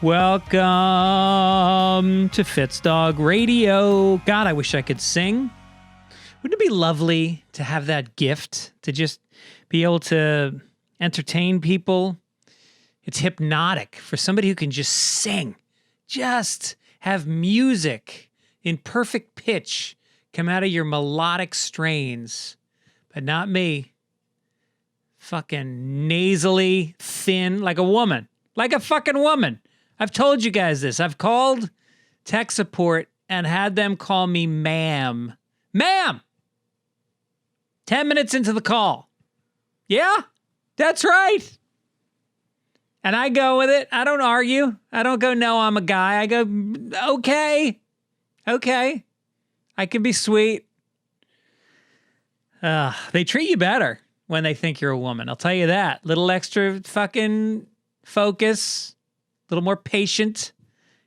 Welcome to Fitzdog Radio. God, I wish I could sing. Wouldn't it be lovely to have that gift to just be able to entertain people? It's hypnotic for somebody who can just sing, just have music in perfect pitch come out of your melodic strains. But not me. Fucking nasally, thin, like a woman. Like a fucking woman. I've told you guys this. I've called tech support and had them call me ma'am. Ma'am! 10 minutes into the call. Yeah, that's right. And I go with it. I don't argue. I don't go, no, I'm a guy. I go, okay. Okay. I can be sweet. They treat you better when they think you're a woman. I'll tell you that. Little extra fucking focus. A little more patient.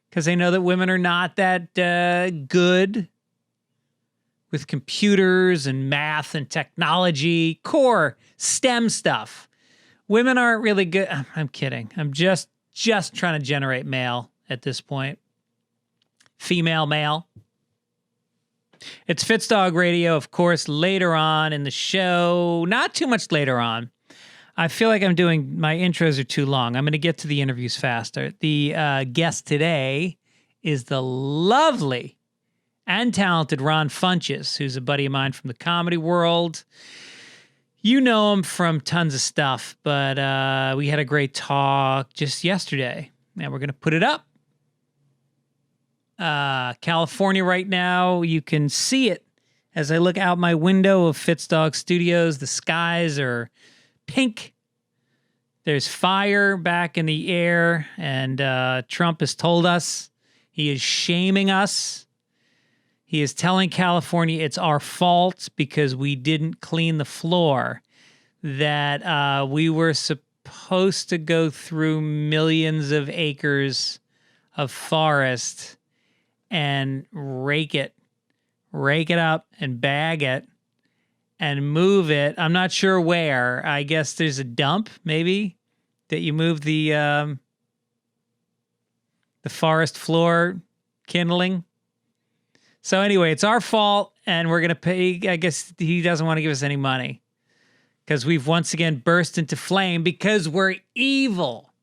Because they know that women are not that good with computers and math and technology, core STEM stuff. Women aren't really good. I'm kidding. I'm just trying to generate mail at this point. Female male. It's Fitzdog Radio, of course, later on in the show. Not too much later on. I feel like my intros are too long. I'm going to get to the interviews faster. The guest today is the lovely and talented Ron Funches, who's a buddy of mine from the comedy world. You know him from tons of stuff, but we had a great talk just yesterday, and we're going to put it up. California right now, you can see it as I look out my window of Fitzdog Studios. The skies are pink. There's fire back in the air, and Trump has told us he is shaming us. He is telling California it's our fault because we didn't clean the floor, that we were supposed to go through millions of acres of forest and rake it up and bag it and move it. I'm not sure where. I guess there's a dump, maybe, that you move the forest floor kindling. So anyway, it's our fault, and we're going to pay. I guess he doesn't want to give us any money because we've once again burst into flame because we're evil.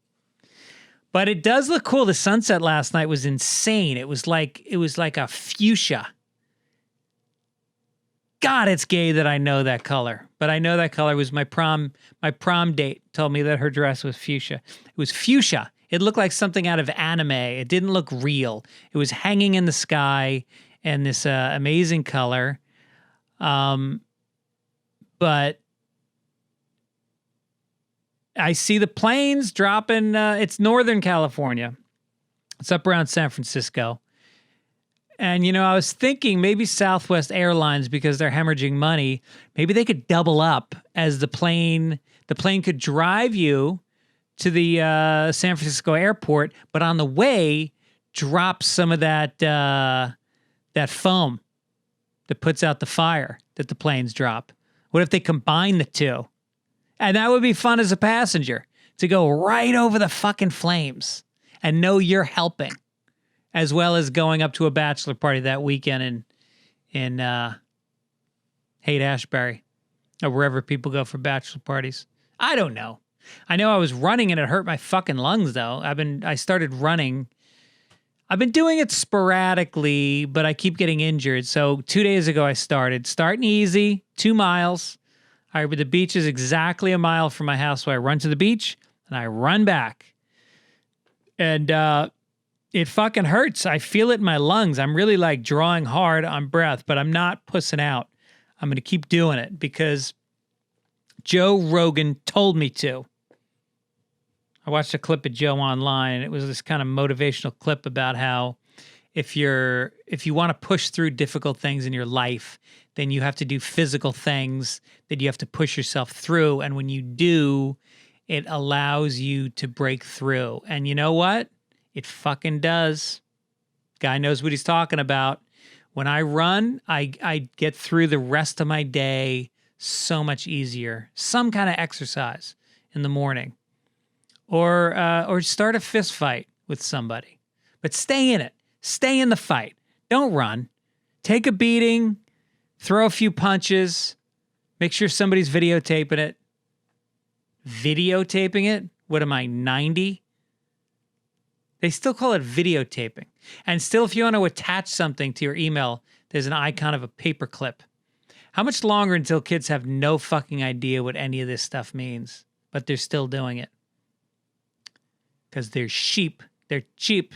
But it does look cool. The sunset last night was insane. It was like a fuchsia. God, it's gay that I know that color. But I know that color was my prom date told me that her dress was fuchsia. It was fuchsia. It looked like something out of anime. It didn't look real. It was hanging in the sky and this amazing color. But I see the planes dropping. It's Northern California. It's up around San Francisco. And, I was thinking maybe Southwest Airlines, because they're hemorrhaging money, maybe they could double up as the plane could drive you to the San Francisco airport, but on the way, drop some of that foam that puts out the fire that the planes drop. What if they combine the two? And that would be fun as a passenger, to go right over the fucking flames and know you're helping, as well as going up to a bachelor party that weekend in Haight-Ashbury, or wherever people go for bachelor parties. I don't know. I know I was running and it hurt my fucking lungs, though. I started running. I've been doing it sporadically, but I keep getting injured. So 2 days ago I starting easy, 2 miles. The beach is exactly a mile from my house, so I run to the beach and I run back. And it fucking hurts. I feel it in my lungs. I'm really like drawing hard on breath, but I'm not pussing out. I'm going to keep doing it because Joe Rogan told me to. I watched a clip of Joe online, and it was this kind of motivational clip about how if you want to push through difficult things in your life, then you have to do physical things that you have to push yourself through. And when you do, it allows you to break through. And you know what? It fucking does. Guy knows what he's talking about. When I run, I get through the rest of my day so much easier. Some kind of exercise in the morning. Or start a fist fight with somebody. But stay in it. Stay in the fight. Don't run. Take a beating. Throw a few punches. Make sure somebody's videotaping it. Videotaping it? What am I, 90? They still call it videotaping. And still, if you want to attach something to your email, there's an icon of a paperclip. How much longer until kids have no fucking idea what any of this stuff means, but they're still doing it? Because they're sheep. They're cheap,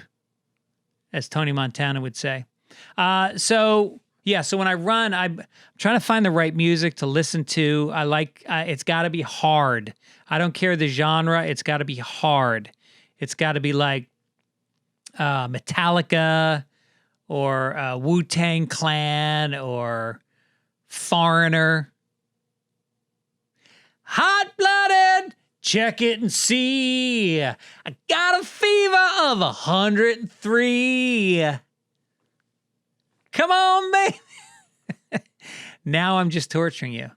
as Tony Montana would say. So when I run, I'm trying to find the right music to listen to. I like, it's got to be hard. I don't care the genre. It's got to be hard. It's got to be like Metallica or Wu-Tang Clan or Foreigner. Hot-blooded, check it and see. I got a fever of 103. Come on, baby. Now I'm just torturing you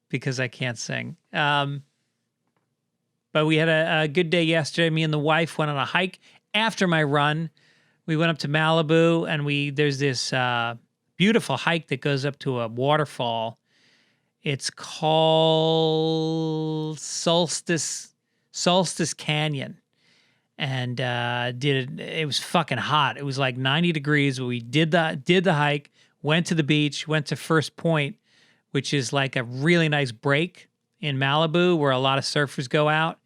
because I can't sing. But we had a good day yesterday. Me and the wife went on a hike after my run. We went up to Malibu, and there's this beautiful hike that goes up to a waterfall. It's called Solstice Canyon. And it was fucking hot. It was like 90 degrees. But we did the hike, went to the beach, went to First Point, which is like a really nice break in Malibu where a lot of surfers go out.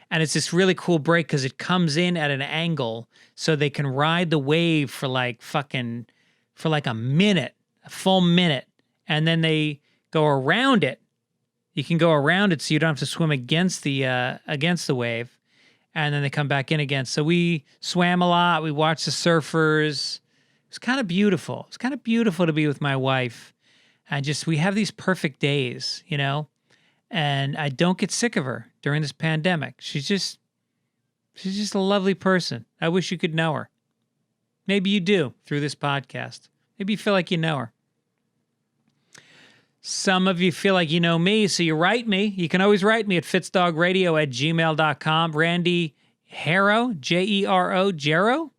And it's this really cool break because it comes in at an angle so they can ride the wave for like a minute, a full minute. And then they go around it. You can go around it so you don't have to swim against the wave. And then they come back in again. So we swam a lot. We watched the surfers. It was kind of beautiful. It's kind of beautiful to be with my wife. And we have these perfect days, you know? And I don't get sick of her during this pandemic. She's just a lovely person. I wish you could know her. Maybe you do through this podcast. Maybe you feel like you know her. Some of you feel like you know me, so you write me. You can always write me at fitzdogradio@gmail.com. Randy Harrow, Jero, Jero.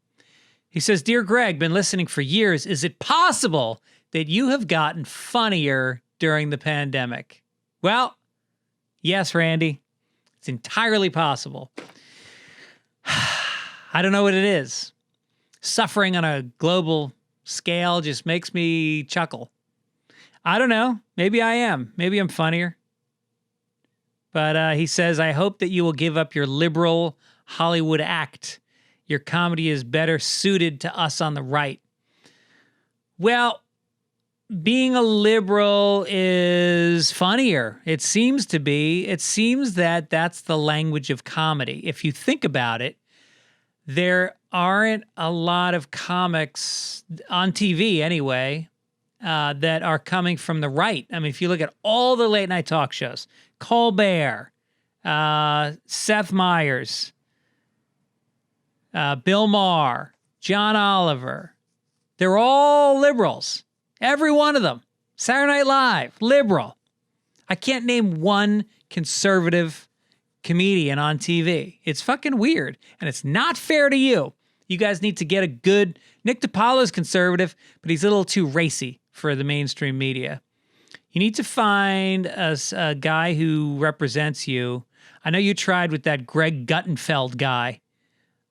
He says, Dear Greg, been listening for years. Is it possible that you have gotten funnier during the pandemic? Well, yes, Randy. It's entirely possible. I don't know what it is. Suffering on a global scale just makes me chuckle. I don't know. Maybe I am. Maybe I'm funnier. But he says, I hope that you will give up your liberal Hollywood act. Your comedy is better suited to us on the right. Well, being a liberal is funnier. It seems to be. It seems that that's the language of comedy. If you think about it, there aren't a lot of comics on TV anyway that are coming from the right. I mean, if you look at all the late night talk shows, Colbert, Seth Meyers, Bill Maher, John Oliver, they're all liberals. Every one of them. Saturday Night Live, liberal. I can't name one conservative comedian on TV. It's fucking weird. And it's not fair to you. You guys need to get a good... Nick DiPaolo's conservative, but he's a little too racy for the mainstream media. You need to find a guy who represents you. I know you tried with that Greg Guttenfeld guy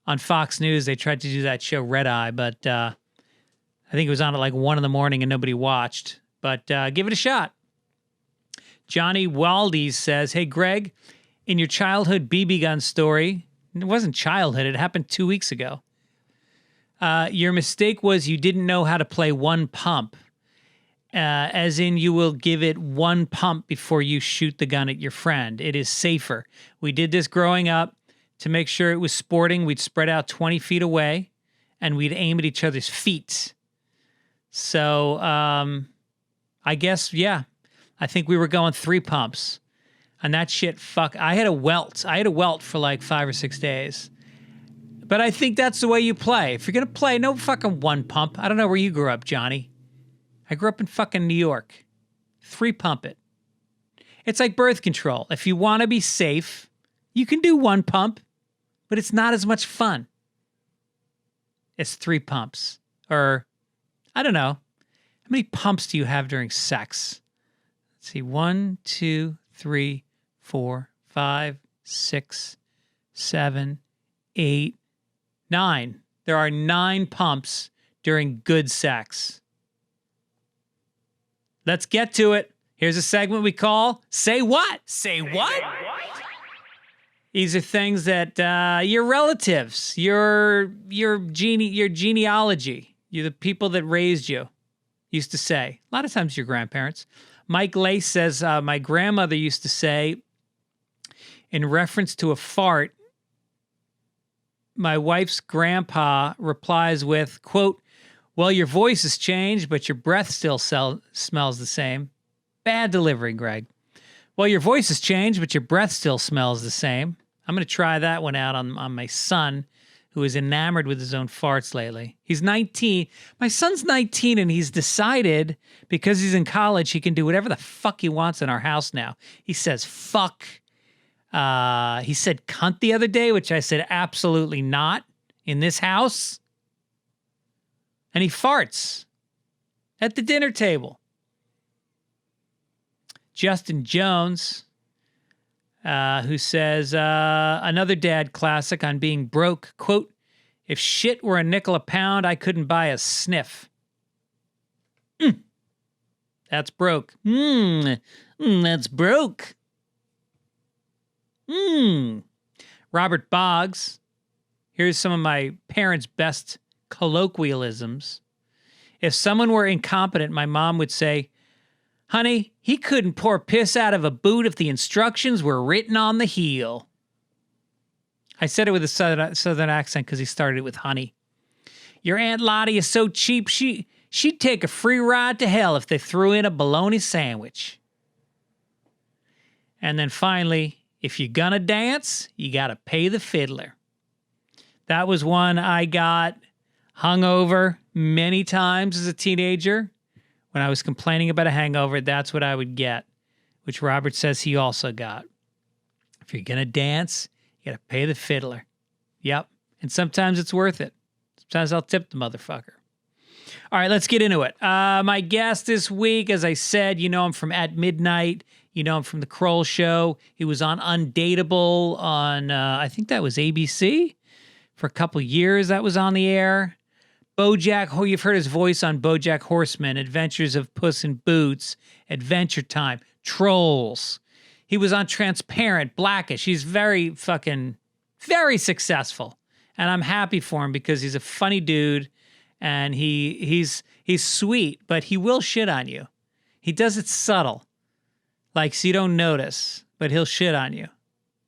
on Fox News. They tried to do that show Red Eye, but I think it was on at like 1 a.m. and nobody watched. But give it a shot. Johnny Waldes says, hey, Greg, in your childhood BB gun story, it wasn't childhood, it happened 2 weeks ago. Your mistake was you didn't know how to play one pump. As in you will give it one pump before you shoot the gun at your friend. It is safer. We did this growing up to make sure it was sporting. We'd spread out 20 feet away and we'd aim at each other's feet. So I guess, yeah, I think we were going 3 pumps. And that shit, I had a welt. I had a welt for like 5 or 6 days. But I think that's the way you play. If you're going to play, no fucking 1 pump. I don't know where you grew up, Johnny. I grew up in fucking New York. 3 pump it. It's like birth control. If you want to be safe, you can do 1 pump, but it's not as much fun. is 3 pumps. Or, I don't know. How many pumps do you have during sex? Let's see. 1, 2, 3, 4, 5, 6, 7, 8, 9. There are 9 pumps during good sex. Let's get to it. Here's a segment we call Say What? Say what? These are things that your relatives, your genealogy, you're the people that raised you used to say. A lot of times your grandparents. Mike Lace says, my grandmother used to say, in reference to a fart, my wife's grandpa replies with, quote, well, your voice has changed, but your breath still smells the same. Bad delivery, Greg. Well, your voice has changed, but your breath still smells the same. I'm going to try that one out on my son, who is enamored with his own farts lately. He's 19. My son's 19, and he's decided, because he's in college, he can do whatever the fuck he wants in our house now. He says, fuck. He said cunt the other day, which I said absolutely not in this house. And he farts at the dinner table. Justin Jones, who says, another dad classic on being broke, quote, if shit were a nickel a pound, I couldn't buy a sniff. That's broke. That's broke. Robert Boggs, here's some of my parents' best colloquialisms. If someone were incompetent, my mom would say, honey, he couldn't pour piss out of a boot if the instructions were written on the heel. I said it with a southern accent because he started it with honey. Your Aunt Lottie is so cheap, she'd take a free ride to hell if they threw in a bologna sandwich. And then finally, if you're gonna dance, you gotta pay the fiddler. That was one I got hungover many times as a teenager. When I was complaining about a hangover, that's what I would get, which Robert says he also got. If you're going to dance, you got to pay the fiddler. Yep. And sometimes it's worth it. Sometimes I'll tip the motherfucker. All right, let's get into it. My guest this week, as I said, you know him from At Midnight. You know him from The Kroll Show. He was on Undateable on, I think that was ABC. For a couple years that was on the air. BoJack, you've heard his voice on BoJack Horseman, Adventures of Puss in Boots, Adventure Time, Trolls. He was on Transparent, Blackish. He's very successful. And I'm happy for him because he's a funny dude and he's sweet, but he will shit on you. He does it subtle, like so you don't notice, but he'll shit on you.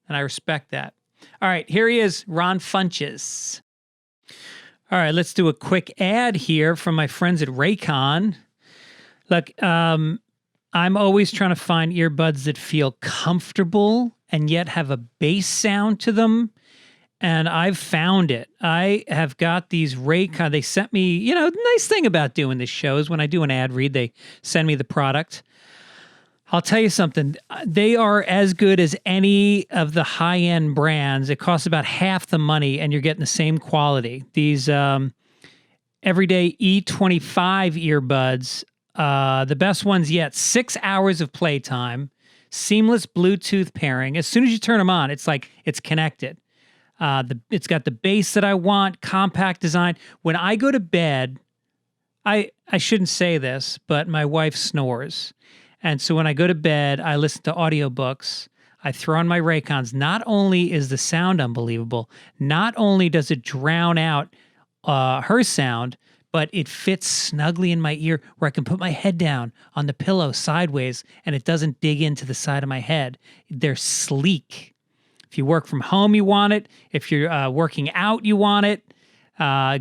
And I respect that. All right, here he is, Ron Funches. All right, let's do a quick ad here from my friends at Raycon. Look, I'm always trying to find earbuds that feel comfortable and yet have a bass sound to them. And I've found it. I have got these Raycon. They sent me, the nice thing about doing this show is when I do an ad read, they send me the product. I'll tell you something. They are as good as any of the high-end brands. It costs about half the money, and you're getting the same quality. These everyday E25 earbuds, the best ones yet. 6 hours of playtime, seamless Bluetooth pairing. As soon as you turn them on, it's like it's connected. It's got the bass that I want, compact design. When I go to bed, I shouldn't say this, but my wife snores. And so when I go to bed, I listen to audiobooks. I throw on my Raycons. Not only is the sound unbelievable, not only does it drown out her sound, but it fits snugly in my ear where I can put my head down on the pillow sideways and it doesn't dig into the side of my head. They're sleek. If you work from home, you want it. If you're working out, you want it.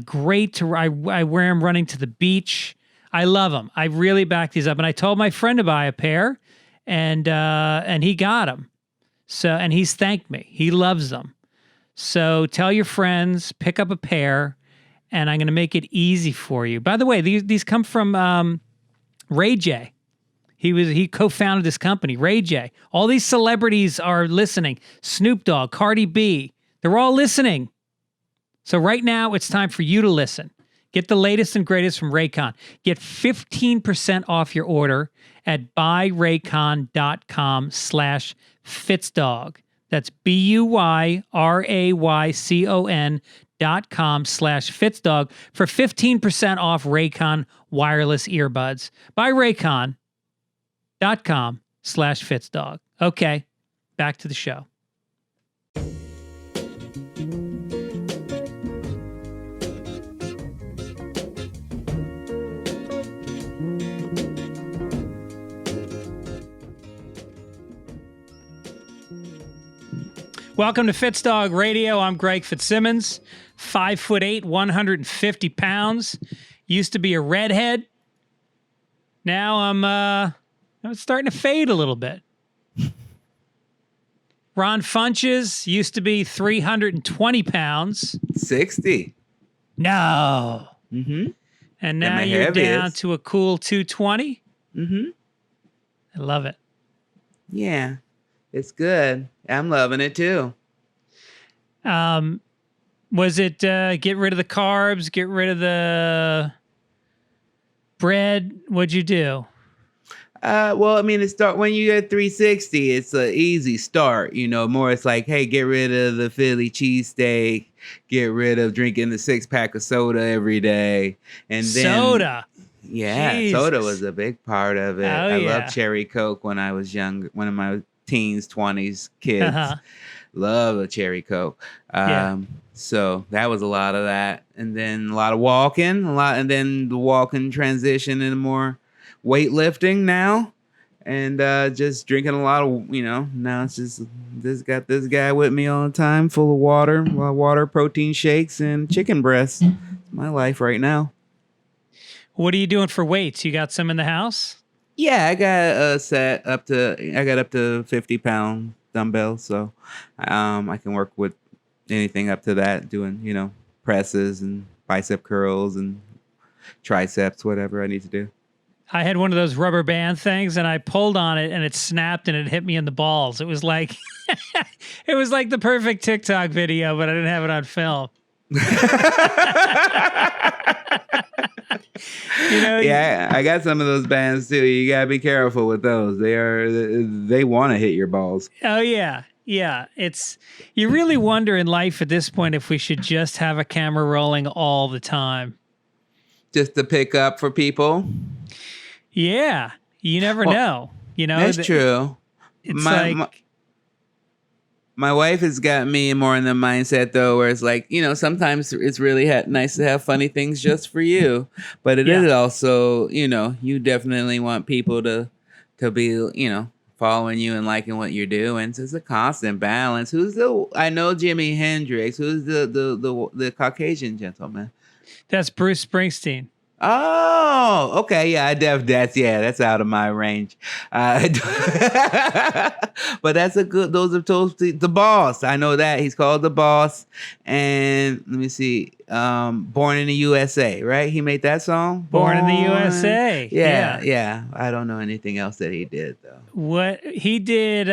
Great I wear them running to the beach. I love them. I really back these up. And I told my friend to buy a pair, and he got them. So, and he's thanked me. He loves them. So tell your friends, pick up a pair, and I'm going to make it easy for you. By the way, these come from Ray J. He co-founded this company, Ray J. All these celebrities are listening. Snoop Dogg, Cardi B, they're all listening. So right now, it's time for you to listen. Get the latest and greatest from Raycon. Get 15% off your order at buyraycon.com/Fitzdog. That's BUYRAYCON.com/Fitzdog for 15% off Raycon wireless earbuds. Buyraycon.com/Fitzdog. Okay, back to the show. Welcome to Fitzdog Radio. I'm Greg Fitzsimmons, 5'8", 150 pounds. Used to be a redhead. Now I'm starting to fade a little bit. Ron Funches used to be 320 pounds. 60. No. Mm-hmm. And now you're down to a cool 220? Mm-hmm. I love it. Yeah, it's good. I'm loving it too. Was it get rid of the carbs, get rid of the bread? What'd you do? Well, I mean, when you get 360, it's an easy start. More it's like, hey, get rid of the Philly cheesesteak, get rid of drinking the 6-pack of soda every day, and then soda. Yeah, Jesus. Soda was a big part of it. I loved cherry Coke when I was young, one of my teens, 20s kids. Love a cherry Coke. So that was a lot of that, and then a lot of walking, and then the walking transition into more weightlifting now, and just drinking a lot of, now it's just got this guy with me all the time, full of water, protein shakes, and chicken breasts. It's my life right now. What are you doing for weights? You got some in the house? Yeah, I got a set up to 50-pound dumbbells, so I can work with anything up to that, doing, presses and bicep curls and triceps, whatever I need to do. I had one of those rubber band things, and I pulled on it, and it snapped, and it hit me in the balls. It was like, it was like the perfect TikTok video, but I didn't have it on film. Yeah, I got some of those bands too. You gotta be careful with those. They want to hit your balls. Oh yeah. You really wonder in life at this point if we should just have a camera rolling all the time, just to pick up for people. Yeah, you never know. That's true. It's my wife has got me more in the mindset, though, where it's like, sometimes it's really nice to have funny things just for you. But it is also, you definitely want people to be, following you and liking what you're doing. So it's a constant balance. I know Jimi Hendrix. Who's the Caucasian gentleman? That's Bruce Springsteen. Oh, okay. Yeah, that's out of my range. But that's those are totally the Boss. I know that he's called the Boss. And let me see, Born in the USA, right? He made that song. Born in the USA. Yeah. I don't know anything else that he did though. What he did,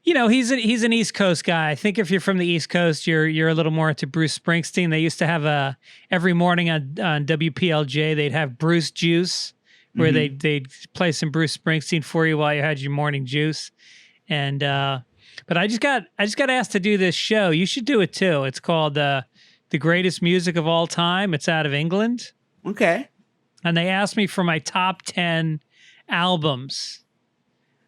he's an East Coast guy. I think if you're from the East Coast, you're a little more into Bruce Springsteen. They used to have every morning on WPLJ, they'd have Bruce Juice, where they'd play some Bruce Springsteen for you while you had your morning juice. And but I just got asked to do this show. You should do it too. It's called The Greatest Music of All Time. It's out of England. Okay. And they asked me for my top 10 albums.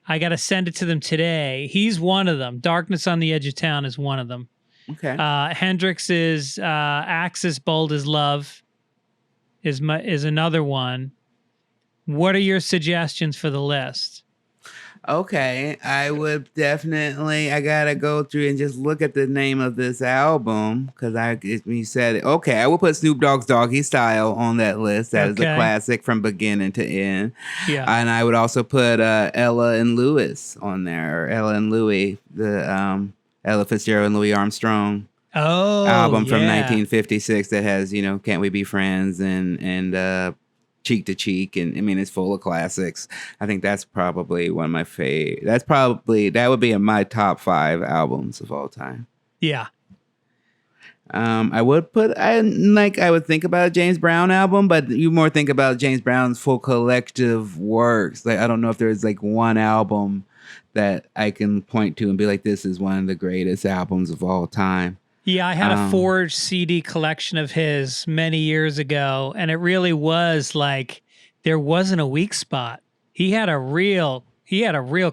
I got to send it to them today. He's one of them. Darkness on the Edge of Town is one of them. Okay. Hendrix is Axis Bold as Love is another one. What are your suggestions for the list? Okay, I would definitely. I gotta go through and just look at the name of this album because you said it. Okay, I will put Snoop Dogg's Doggy Style on that list. That is a classic from beginning to end. Yeah, and I would also put Ella and Lewis on there. Or Ella and Louis, the Ella Fitzgerald and Louis Armstrong album from 1956 that has Can't We Be Friends and Cheek to Cheek, and I mean it's full of classics. I think that's probably one of my favorite. That would be in my top 5 albums of all time. Yeah. I would think about a James Brown album, but you more think about James Brown's full collective works. Like, I don't know if there's like one album that I can point to and be like, this is one of the greatest albums of all time. Yeah, I had a 4 CD collection of his many years ago, and it really was like there wasn't a weak spot. He had a real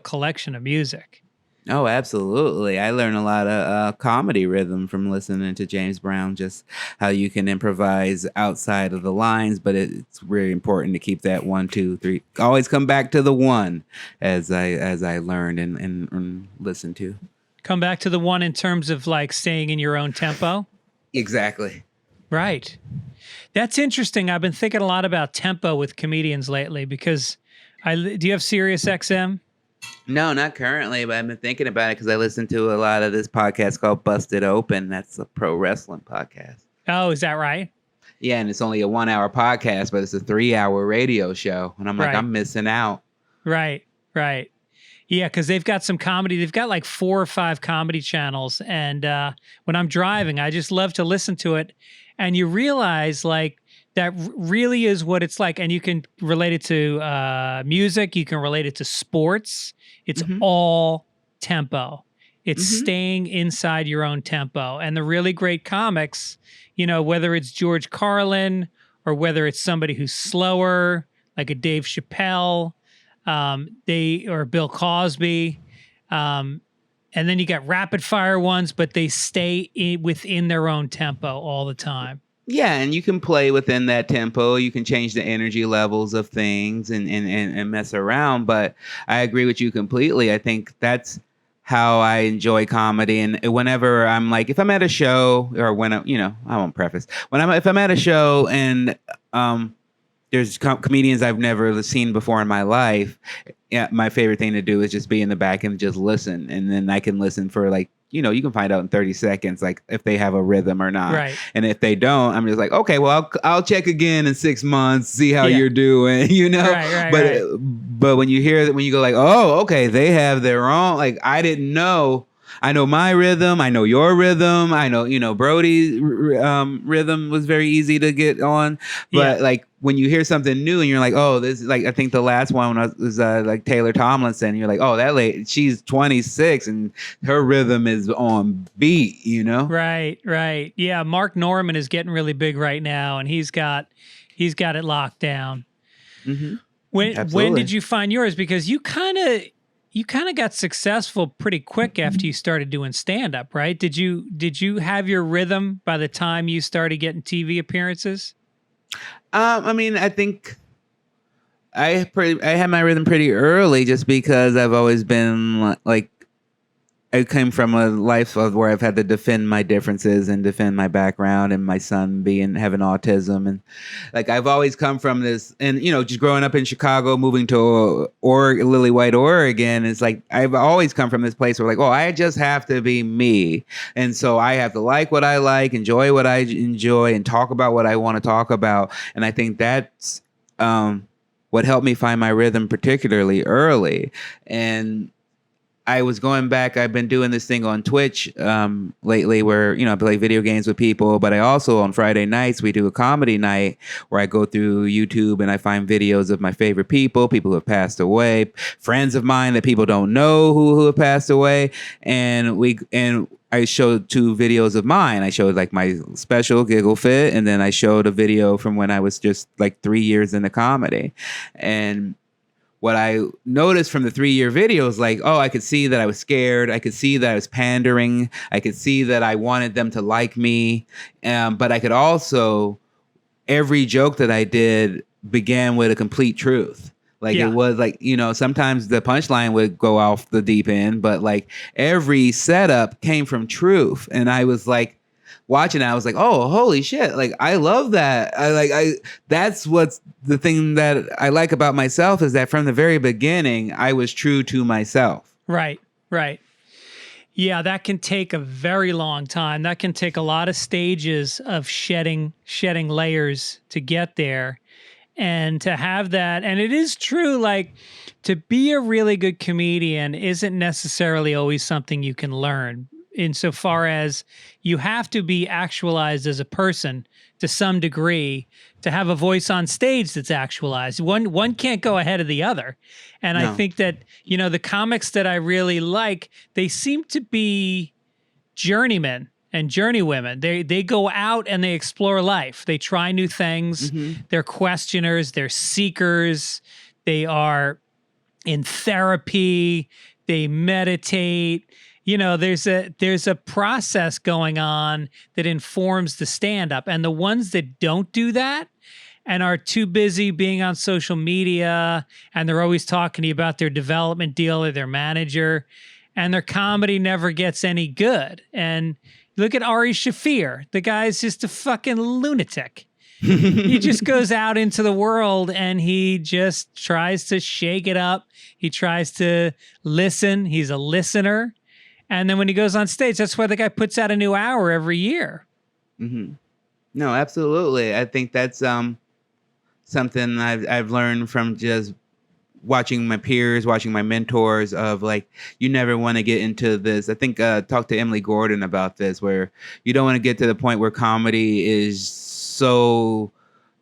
collection of music. Oh, absolutely. I learned a lot of comedy rhythm from listening to James Brown, just how you can improvise outside of the lines, but it's really important to keep that 1, 2, 3. Always come back to the one, as I learned and listened to. Come back to the one in terms of like staying in your own tempo? Exactly. Right. That's interesting. I've been thinking a lot about tempo with comedians lately because do you have Sirius XM? No, not currently, but I've been thinking about it because I listen to a lot of this podcast called Busted Open. That's a pro wrestling podcast. Oh, is that right? Yeah, and it's only a 1-hour podcast, but it's a 3-hour radio show. And I'm like, I'm missing out. Right. Yeah, because they've got some comedy. They've got like 4 or 5 comedy channels. And when I'm driving, I just love to listen to it. And you realize like that really is what it's like. And you can relate it to music. You can relate it to sports. It's all tempo. It's staying inside your own tempo. And the really great comics, you know, whether it's George Carlin or whether it's somebody who's slower, like a Dave Chappelle, or Bill Cosby, and then you got rapid fire ones, but they stay within their own tempo all the time. Yeah, and you can play within that tempo. You can change the energy levels of things and mess around. But I agree with you completely. I think that's how I enjoy comedy. And whenever I'm like, if I'm at a show, or when I won't preface if I'm at a show and there's comedians I've never seen before in my life, yeah, my favorite thing to do is just be in the back and just listen. And then I can listen for like, you can find out in 30 seconds, like if they have a rhythm or not. Right. And if they don't, I'm just like, okay, well, I'll check again in 6 months, see how you're doing, But when you hear that, when you go like, oh, okay, they have their own, like, I didn't know. I know my rhythm. I know your rhythm. I know, Brody's rhythm was very easy to get on. But like when you hear something new and you're like, oh, this is like, I think the last one was like Taylor Tomlinson. You're like, oh, that lady, she's 26 and her rhythm is on beat, Right. Yeah. Mark Norman is getting really big right now and he's got it locked down. Mm-hmm. When did you find yours? Because you kind of got successful pretty quick after you started doing stand-up, right? Did you have your rhythm by the time you started getting TV appearances? I mean, I think I had my rhythm pretty early just because I've always been like, I came from a life of where I've had to defend my differences and defend my background and my son having autism. And like, I've always come from this, and, just growing up in Chicago, moving to Lillywhite, Oregon, it's like, I've always come from this place where like, oh, I just have to be me. And so I have to like what I like, enjoy what I enjoy, and talk about what I want to talk about. And I think that's what helped me find my rhythm particularly early. And I was going back. I've been doing this thing on Twitch lately where, I play video games with people, but I also on Friday nights, we do a comedy night where I go through YouTube and I find videos of my favorite people who have passed away, friends of mine that people don't know who have passed away. And I showed 2 videos of mine. I showed like my special Giggle Fit, and then I showed a video from when I was just like 3 years into comedy. And what I noticed from the 3-year video is like, oh, I could see that I was scared. I could see that I was pandering. I could see that I wanted them to like me. But I could also, every joke that I did began with a complete truth. Like it was like, sometimes the punchline would go off the deep end, but like every setup came from truth. And I was like, watching it, I was like, oh, holy shit. Like, I love that. That's what's the thing that I like about myself is that from the very beginning, I was true to myself. Right. Yeah, that can take a very long time. That can take a lot of stages of shedding layers to get there. And to have that, and it is true, like, to be a really good comedian isn't necessarily always something you can learn. insofar as you have to be actualized as a person to some degree to have a voice on stage that's actualized. One can't go ahead of the other. And I think that, the comics that I really like, they seem to be journeymen and journeywomen. They go out and they explore life. They try new things. They're questioners. They're seekers. They are in therapy. They meditate. There's a process going on that informs the stand-up. And the ones that don't do that and are too busy being on social media, and they're always talking to you about their development deal or their manager, and their comedy never gets any good. And look at Ari Shaffir. The guy's just a fucking lunatic. He just goes out into the world and he just tries to shake it up. He tries to listen. He's a listener. And then when he goes on stage, that's why the guy puts out a new hour every year. No, absolutely. I think that's something I've learned from just watching my peers, watching my mentors of like, you never want to get into this. I think talk to Emily Gordon about this, where you don't want to get to the point where comedy is so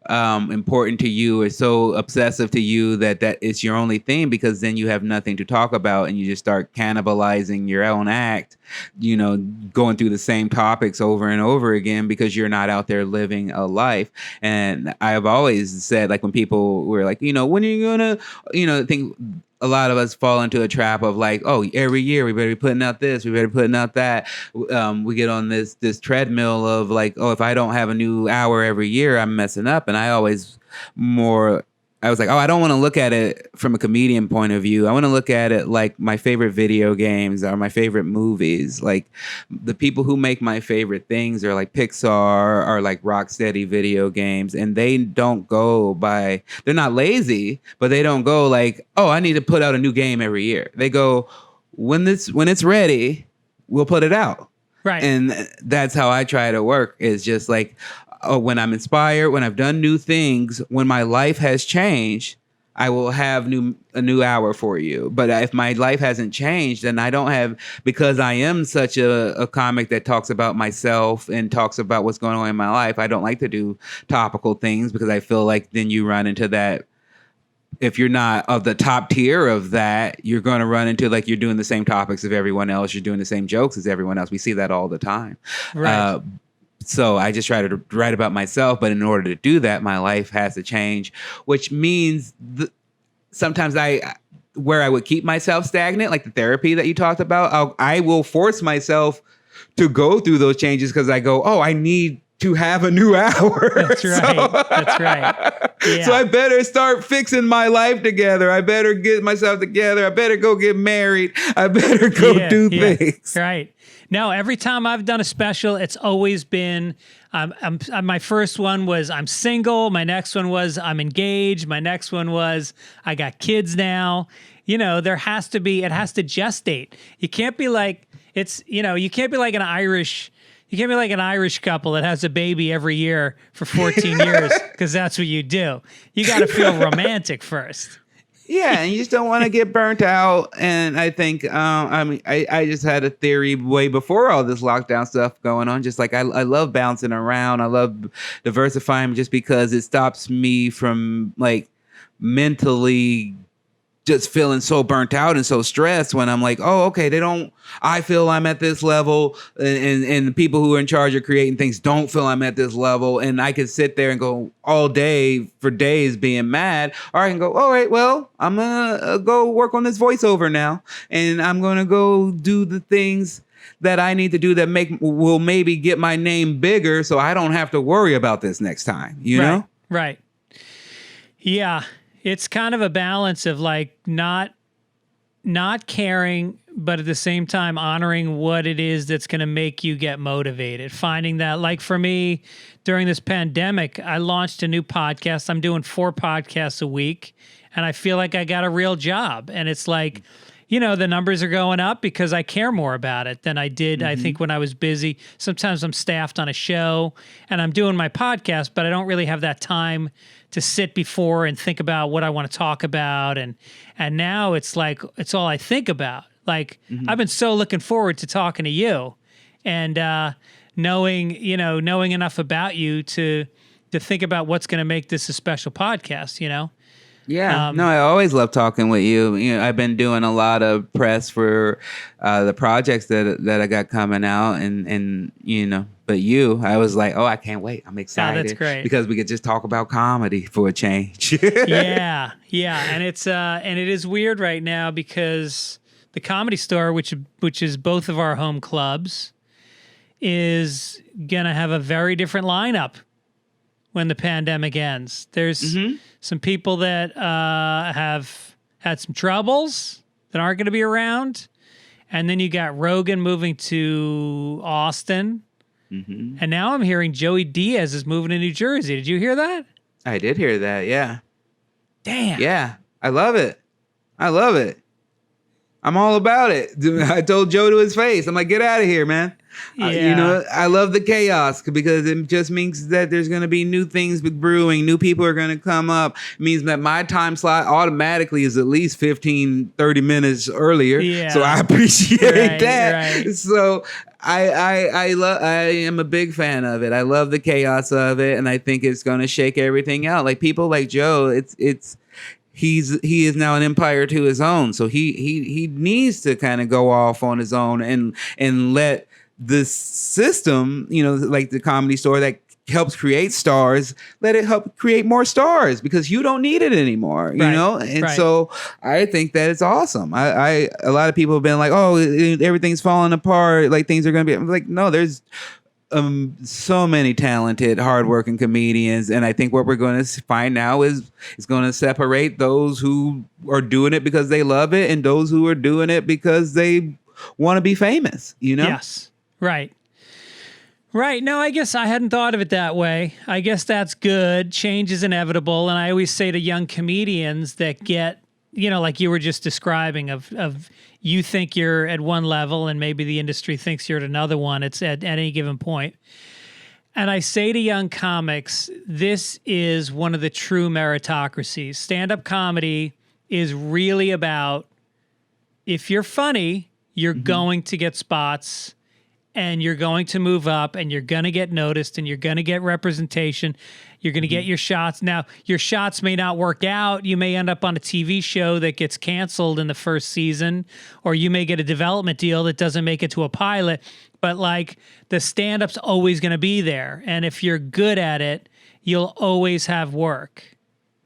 important to you or so obsessive to you that it's your only thing, because then you have nothing to talk about and you just start cannibalizing your own act, going through the same topics over and over again because you're not out there living a life. And I've always said, like, when people were like, when are you gonna, think a lot of us fall into a trap of like, oh, every year we better be putting out this, we better be putting out that. We get on this treadmill of like, oh, if I don't have a new hour every year, I'm messing up. And I was like, oh, I don't want to look at it from a comedian point of view. I want to look at it like my favorite video games or my favorite movies. Like, the people who make my favorite things are like Pixar or like Rocksteady video games. And they don't go by, they're not lazy, but they don't go like, oh, I need to put out a new game every year. They go, when it's ready, we'll put it out. Right. And that's how I try to work, is just like, when I'm inspired, when I've done new things, when my life has changed, I will have a new hour for you. But if my life hasn't changed, then I don't have, because I am such a comic that talks about myself and talks about what's going on in my life. I don't like to do topical things because I feel like then you run into that. If you're not of the top tier of that, you're going to run into like you're doing the same topics as everyone else. You're doing the same jokes as everyone else. We see that all the time. Right. So I just try to write about myself, but in order to do that, my life has to change, which means sometimes where I would keep myself stagnant, like the therapy that you talked about, I will force myself to go through those changes because I go, oh, I need to have a new hour. That's right. That's right. Yeah. So I better start fixing my life together. I better get myself together. I better go get married. I better go do things. Right. No, every time I've done a special, it's always been, my first one was I'm single. My next one was I'm engaged. My next one was I got kids now. It has to gestate. You can't be like, you can't be like an Irish couple that has a baby every year for 14 years because that's what you do. You got to feel romantic first. Yeah, and you just don't want to get burnt out. And I think, I just had a theory way before all this lockdown stuff going on. Just like I love bouncing around. I love diversifying just because it stops me from like mentally just feeling so burnt out and so stressed when I'm like, oh, okay, I feel I'm at this level, and the people who are in charge of creating things don't feel I'm at this level, and I can sit there and go all day for days being mad, or I can go, all right, well, I'm gonna go work on this voiceover now, and I'm gonna go do the things that I need to do that will maybe get my name bigger, so I don't have to worry about this next time, you know? Right. Yeah. It's kind of a balance of like not caring, but at the same time honoring what it is that's going to make you get motivated. Finding that, like for me, during this pandemic, I launched a new podcast. I'm doing 4 podcasts a week, and I feel like I got a real job. And it's like, the numbers are going up because I care more about it than I did, I think, when I was busy. Sometimes I'm staffed on a show and I'm doing my podcast, but I don't really have that time to sit before and think about what I want to talk about. And now it's like, it's all I think about. Like, I've been so looking forward to talking to you and knowing enough about you to think about what's going to make this a special podcast. Yeah, no, I always love talking with you. I've been doing a lot of press for the projects that I got coming out, and but I was like, oh, I can't wait. I'm excited. Oh, that's great. Because we could just talk about comedy for a change. yeah, and it is weird right now because the Comedy Store, which is both of our home clubs, is gonna have a very different lineup when the pandemic ends. There's some people that have had some troubles that aren't going to be around. And then you got Rogan moving to Austin. Mm-hmm. And now I'm hearing Joey Diaz is moving to New Jersey. Did you hear that? I did hear that, yeah. Damn. Yeah, I love it. I'm all about it. I told Joe to his face, I'm like, get out of here, man. Yeah. I love the chaos because it just means that there's going to be new things brewing. New people are going to come up. It means that my time slot automatically is at least 15, 30 minutes earlier. Yeah. So I appreciate that. Right. So I am a big fan of it. I love the chaos of it. And I think it's going to shake everything out. Like people like Joe, he is now an empire to his own. So he needs to kind of go off on his own and let the system, like the Comedy Store that helps create stars, let it help create more stars because you don't need it anymore, And so I think that it's awesome. A lot of people have been like, oh, everything's falling apart. Like things are going to be I'm like, no, there's so many talented, hardworking comedians. And I think what we're going to find now is going to separate those who are doing it because they love it and those who are doing it because they want to be famous, Yes. Right. No, I guess I hadn't thought of it that way. I guess that's good. Change is inevitable. And I always say to young comedians that get, like you were just describing of you think you're at one level and maybe the industry thinks you're at another one. It's at any given point. And I say to young comics, this is one of the true meritocracies. Stand-up comedy is really about if you're funny, you're going to get spots and you're going to move up and you're going to get noticed and you're going to get representation. You're going to get your shots. Now, your shots may not work out. You may end up on a TV show that gets canceled in the first season, or you may get a development deal that doesn't make it to a pilot. But like the stand-up's always going to be there. And if you're good at it, you'll always have work.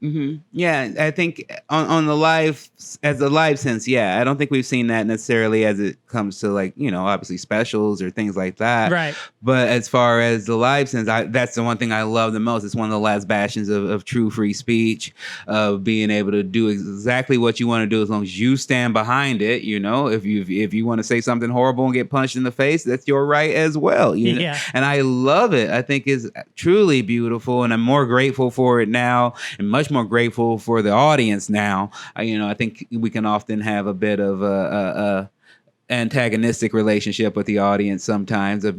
Mm-hmm. Yeah, I think on the live sense, yeah, I don't think we've seen that necessarily as it comes to like, obviously specials or things like that. Right. But as far as the live sense, that's the one thing I love the most. It's one of the last bastions of true free speech, of being able to do exactly what you want to do as long as you stand behind it. If you want to say something horrible and get punched in the face, that's your right as well. Yeah. And I love it. I think it's truly beautiful, and I'm more grateful for it now, and much more grateful for the audience now. I think we can often have a bit of a antagonistic relationship with the audience sometimes, of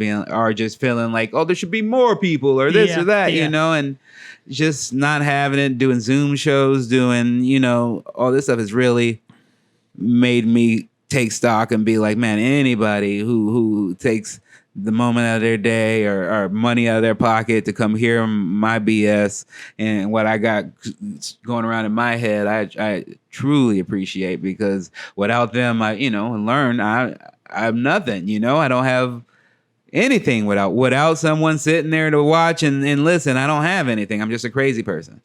just feeling like, oh, there should be more people or this or that, and just not having it, doing Zoom shows, doing, all this stuff has really made me take stock and be like, man, anybody who takes the moment out of their day or money out of their pocket to come hear my BS and what I got going around in my head, I truly appreciate, because without them, I'm nothing, I don't have anything without someone sitting there to watch and listen. I don't have anything. I'm just a crazy person.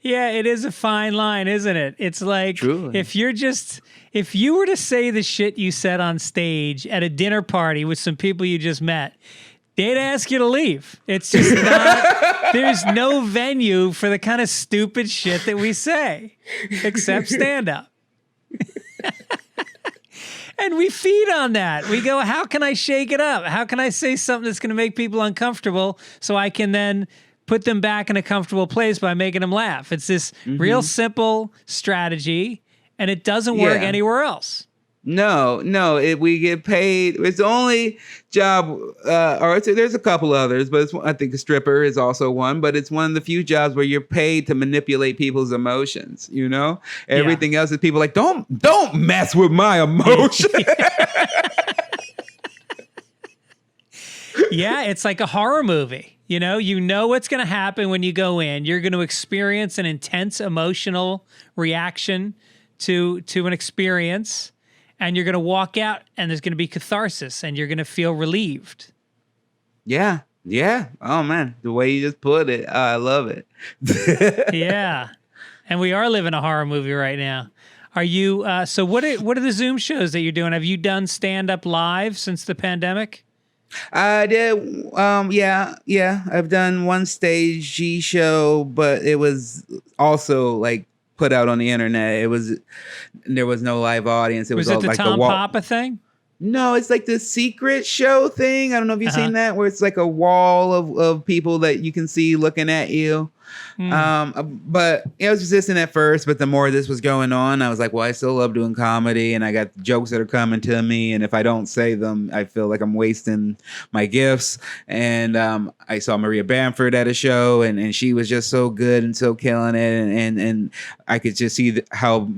Yeah, it is a fine line, isn't it? It's like, truly, if you were to say the shit you said on stage at a dinner party with some people you just met, they'd ask you to leave. It's just not, there's no venue for the kind of stupid shit that we say, except stand-up. And we feed on that. We go, how can I shake it up? How can I say something that's going to make people uncomfortable so I can then put them back in a comfortable place by making them laugh? It's this real simple strategy, and it doesn't work anywhere else. No. We get paid. It's the only job, there's a couple others, but I think a stripper is also one. But it's one of the few jobs where you're paid to manipulate people's emotions. You know, everything else is people like don't mess with my emotions. Yeah, it's like a horror movie. You know what's going to happen when you go in. You're going to experience an intense emotional reaction to an experience. And you're going to walk out and there's going to be catharsis and you're going to feel relieved. Yeah. Oh, man. The way you just put it, I love it. Yeah. And we are living a horror movie right now. Are you, so what are the Zoom shows that you're doing? Have you done stand-up live since the pandemic? I did. Yeah. I've done one stage G show, but it was also like put out on the internet. There was no live audience. It was all it the like Tom the wall. Papa thing? No, it's like the secret show thing. I don't know if you've seen that, where it's like a wall of people that you can see looking at you. But it was resistant at first, but the more this was going on, I was like, well, I still love doing comedy, and I got jokes that are coming to me, and if I don't say them, I feel like I'm wasting my gifts. And I saw Maria Bamford at a show, and she was just so good and so killing it, and I could just see how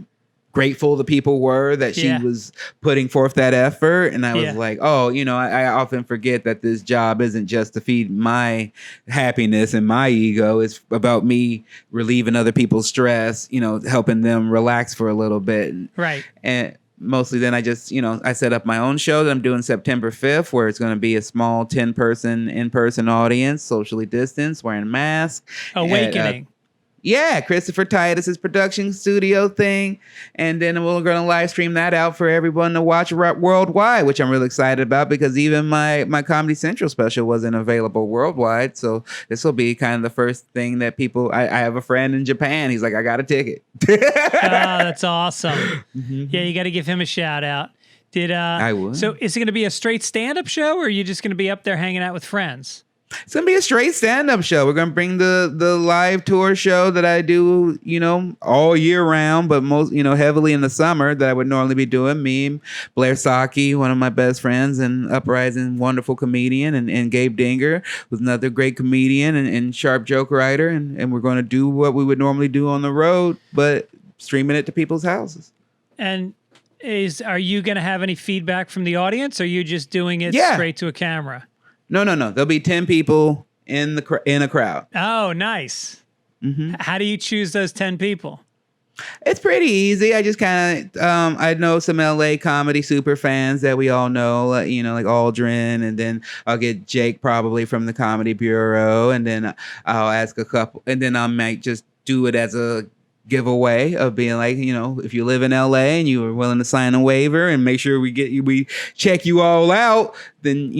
grateful the people were that she was putting forth that effort. And I was like, oh, I often forget that this job isn't just to feed my happiness and my ego. It's about me relieving other people's stress, helping them relax for a little bit. Right. And mostly then I just, I set up my own show that I'm doing September 5th, where it's going to be a small 10-person in-person audience, socially distanced, wearing masks. Awakening. Yeah, Christopher Titus's production studio thing. And then we're going to live stream that out for everyone to watch worldwide, which I'm really excited about, because even my Comedy Central special wasn't available worldwide. So this will be kind of the first thing that people, I have a friend in Japan. He's like, I got a ticket. That's awesome. Mm-hmm. Yeah, you got to give him a shout out. I would. So is it going to be a straight stand-up show, or are you just going to be up there hanging out with friends? It's going to be a straight stand-up show. We're going to bring the live tour show that I do, all year round, but most, heavily in the summer that I would normally be doing. Me, Blair Saki, one of my best friends and uprising wonderful comedian, and Gabe Dinger, who's another great comedian and sharp joke writer. And we're going to do what we would normally do on the road, but streaming it to people's houses. And are you going to have any feedback from the audience, or are you just doing it straight to a camera? No. There'll be 10 people in a crowd. Oh, nice. Mm-hmm. How do you choose those 10 people? It's pretty easy. I just kind of, I know some LA comedy super fans that we all know, like Aldrin, and then I'll get Jake probably from the Comedy Bureau, and then I'll ask a couple, and then I might just do it as a giveaway of being like, if you live in LA and you are willing to sign a waiver and make sure we check you all out, then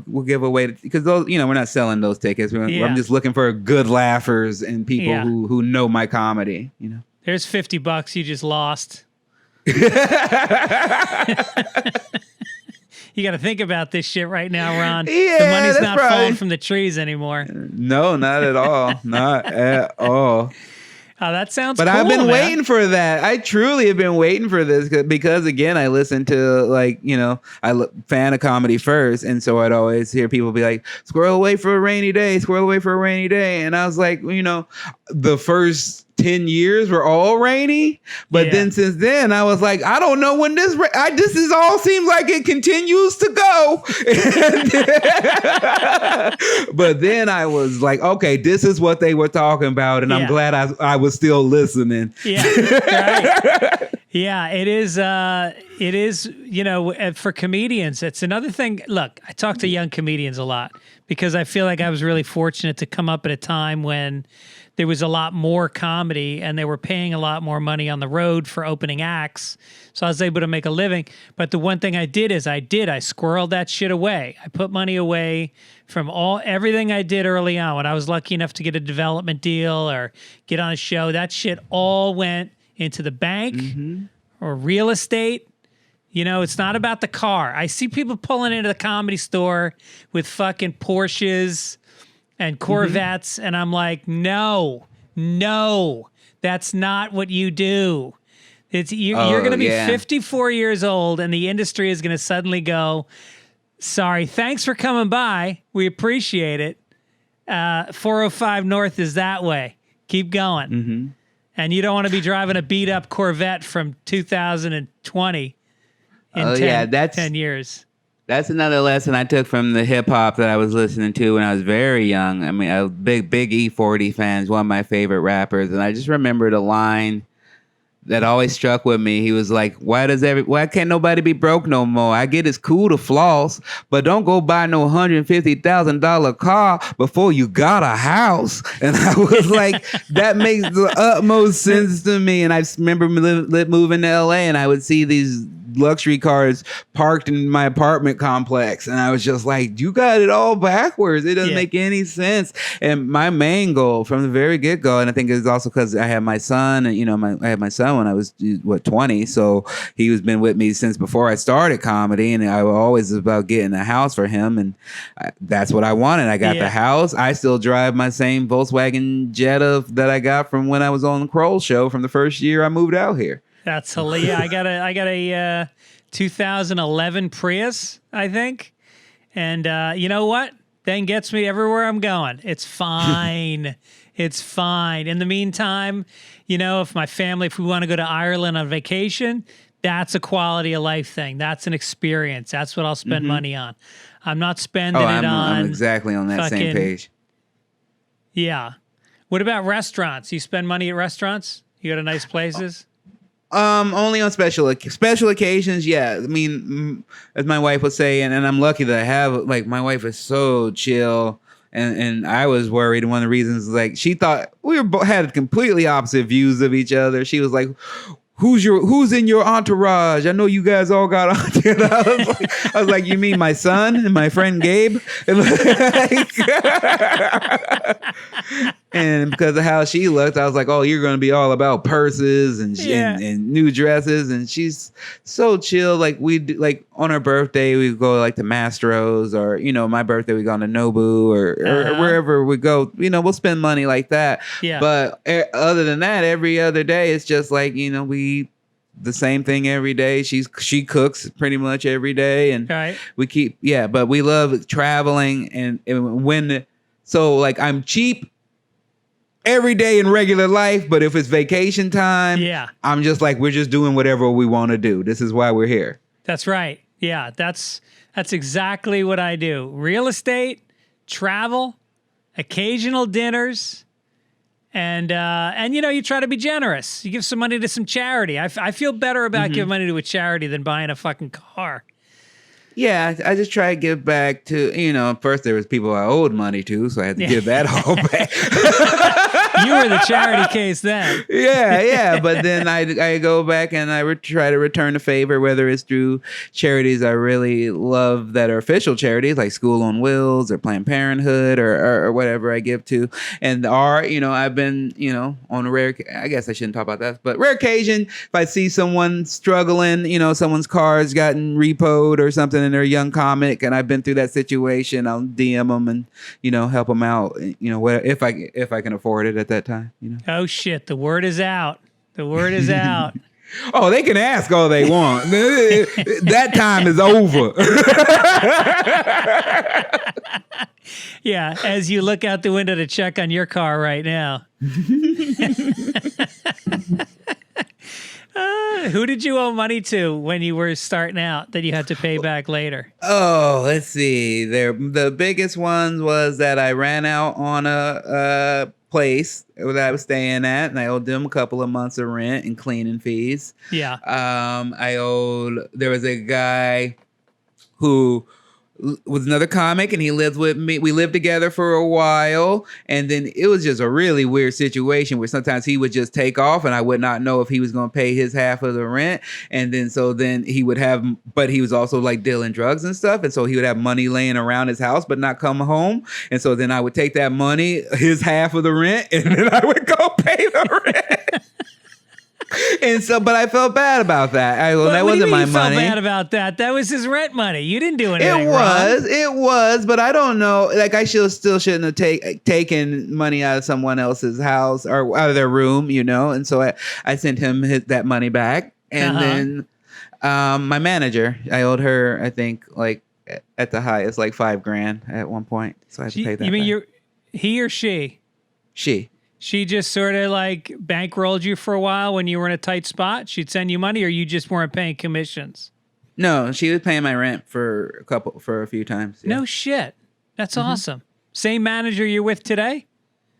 we'll give away, because those, we're not selling those tickets. I'm just looking for good laughers and people who know my comedy. There's $50 you just lost. You got to think about this shit right now, Ron. Yeah, the money's not falling from the trees anymore. No, not at all. Not at all. Oh, that sounds cool, I've been waiting for that. I truly have been waiting for this because, again, I listen to, fan of comedy first. And so I'd always hear people be like, squirrel away for a rainy day, squirrel away for a rainy day. And I was like, the first 10 years were all rainy. But then since then, I was like, I don't know when this is all seems like it continues to go. But then I was like, okay, this is what they were talking about. And I'm glad I was still listening. Yeah. Right. Yeah, it is, for comedians, it's another thing. Look, I talk to young comedians a lot because I feel like I was really fortunate to come up at a time when there was a lot more comedy and they were paying a lot more money on the road for opening acts. So I was able to make a living. But the one thing I did is I squirreled that shit away. I put money away from everything I did early on. When I was lucky enough to get a development deal or get on a show, that shit all went into the bank or real estate. It's not about the car. I see people pulling into the Comedy Store with fucking Porsches and Corvettes, and I'm like, no, that's not what you do. You're going to be 54 years old, and the industry is going to suddenly go, sorry, thanks for coming by. We appreciate it. 405 North is that way. Keep going. Mm-hmm. And you don't want to be driving a beat up Corvette from 2020 in 10 years. That's another lesson I took from the hip hop that I was listening to when I was very young. I mean, I was big E40 fan, one of my favorite rappers. And I just remembered a line that always struck with me. He was like, why can't nobody be broke no more? I get it's cool to floss, but don't go buy no $150,000 car before you got a house. And I was like, that makes the utmost sense to me. And I remember moving to LA, and I would see these luxury cars parked in my apartment complex, and I was just like, you got it all backwards. It doesn't make any sense. And my main goal from the very get-go, and I think it's also because I had my son, and I had my son when I was 20, so he was been with me since before I started comedy, and I was always about getting a house for him, and that's what I wanted. I got the house. I still drive my same Volkswagen Jetta that I got from when I was on the Kroll show from the first year I moved out here. That's hilarious. I got a 2011 Prius, I think. And you know what? Thing gets me everywhere I'm going. It's fine. It's fine. In the meantime, if we want to go to Ireland on vacation, that's a quality of life thing. That's an experience. That's what I'll spend money on. I'm not spending it on. I'm exactly on that same page. Yeah. What about restaurants? You spend money at restaurants? You go to nice places? Only on special occasions. Yeah, I mean, as my wife would say, and I'm lucky that I have, like, my wife is so chill, and I was worried. And one of the reasons, like, she thought had completely opposite views of each other. She was like, who's in your entourage? I know you guys all got entourage. I was like, you mean my son and my friend Gabe? And because of how she looked, I was like, oh, you're going to be all about purses and new dresses. And she's so chill. Like, like on her birthday, we go like to Mastro's, or, my birthday, we go to Nobu or wherever we go, we'll spend money like that. Yeah. But other than that, every other day, it's just like, we the same thing every day. She cooks pretty much every day, and we keep but we love traveling, and so like I'm cheap every day in regular life, but if it's vacation time, I'm just like, we're just doing whatever we want to do. This is why we're here. That's right. Yeah, that's exactly what I do. Real estate, travel, occasional dinners. And you try to be generous. You give some money to some charity. I feel better about giving money to a charity than buying a fucking car. Yeah, I just try to give back to, first there was people I owed money to, so I had to give that all back. You were the charity case then. Yeah. But then I go back and I try to return the favor, whether it's through charities I really love that are official charities like School on Wheels or Planned Parenthood or whatever I give to. And I've been, on a rare, I guess I shouldn't talk about that, but rare occasion, if I see someone struggling, someone's car's gotten repoed or something, and they're a young comic, and I've been through that situation, I'll DM them and help them out. If I can afford it at that time. Oh shit! The word is out. The word is out. Oh, they can ask all they want. That time is over. Yeah, as you look out the window to check on your car right now. Who did you owe money to when you were starting out that you had to pay back later? Oh, let's see. The biggest one was that I ran out on a place that I was staying at, and I owed them a couple of months of rent and cleaning fees. Yeah. There was a guy who was another comic, and he lived with me. We lived together for a while, and then it was just a really weird situation where sometimes he would just take off, and I would not know if he was going to pay his half of the rent. And then he would have, but he was also like dealing drugs and stuff, and so he would have money laying around his house but not come home. And so then I would take that money, his half of the rent, and then I would go pay the rent. And so, but I felt bad about that. That what do you wasn't mean my you money. Felt bad about that. That was his rent money. You didn't do anything It was, but I don't know. Like I still shouldn't have taken money out of someone else's house or out of their room, you know. And so I sent him that money back, and then my manager, I owed her, I think, like at the highest, like $5,000 at one point. So I had to pay that. You mean back. he or she? She. She just sort of like bankrolled you for a while when you were in a tight spot? She'd send you money, or you just weren't paying commissions? No, she was paying my rent for a few times. Yeah. No shit. That's awesome. Same manager you're with today?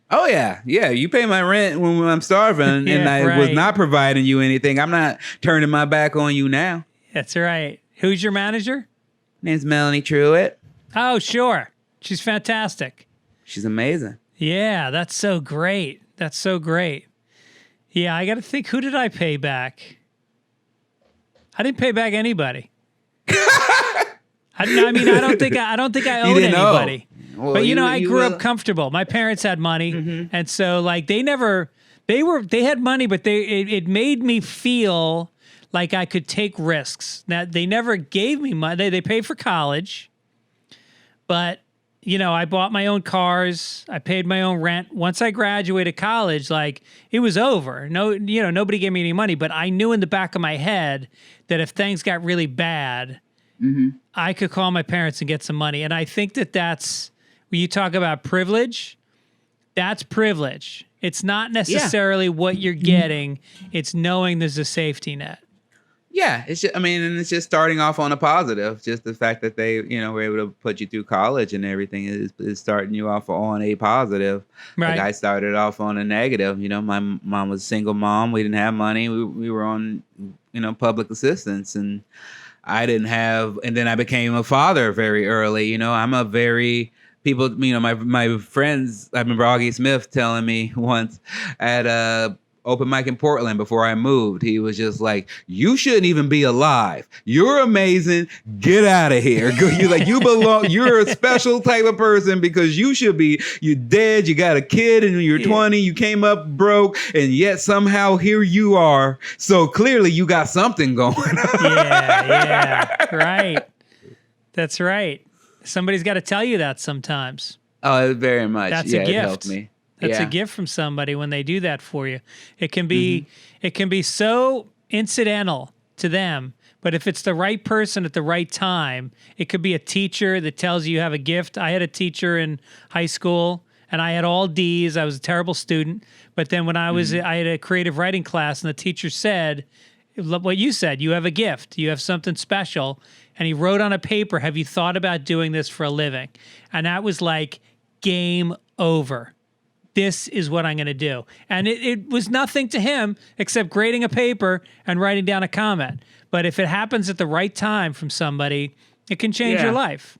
Oh yeah. Yeah. You pay my rent when I'm starving and I was not providing you anything. I'm not turning my back on you now. That's right. Who's your manager? Name's Melanie Truitt. Oh, sure. She's fantastic. She's amazing. Yeah, that's so great. That's so great. Yeah, I got to think, who did I pay back? I didn't pay back anybody. I don't think I owed anybody. Well, but I grew up comfortable. My parents had money, and so like they had money, but it made me feel like I could take risks. Now they never gave me money. They paid for college, but I bought my own cars. I paid my own rent. Once I graduated college, like it was over. No, nobody gave me any money, but I knew in the back of my head that if things got really bad, I could call my parents and get some money. And I think that's when you talk about privilege, that's privilege. It's not necessarily what you're getting. It's knowing there's a safety net. Yeah, it's just, and it's just starting off on a positive. Just the fact that they, were able to put you through college and everything is starting you off on a positive. Right. Like I started off on a negative. My mom was a single mom. We didn't have money. We were on, public assistance, and I didn't have. And then I became a father very early. I'm a very people. My friends. I remember Augie Smith telling me once at a open mic in Portland before I moved. He was just like, "You shouldn't even be alive. You're amazing. Get out of here. You belong. You're a special type of person because you're dead. You got a kid and you're 20. You came up broke, and yet somehow here you are. So clearly you got something going on." Yeah, right. That's right. Somebody's got to tell you that sometimes. Oh, very much. That's a gift. It helped me. That's a gift from somebody when they do that for you. It can be so incidental to them, but if it's the right person at the right time, it could be a teacher that tells you have a gift. I had a teacher in high school and I had all D's. I was a terrible student. But then when I had a creative writing class and the teacher said, what you said, you have a gift, you have something special. And he wrote on a paper, have you thought about doing this for a living? And that was like game over. This is what I'm going to do. And it was nothing to him except grading a paper and writing down a comment. But if it happens at the right time from somebody, it can change your life.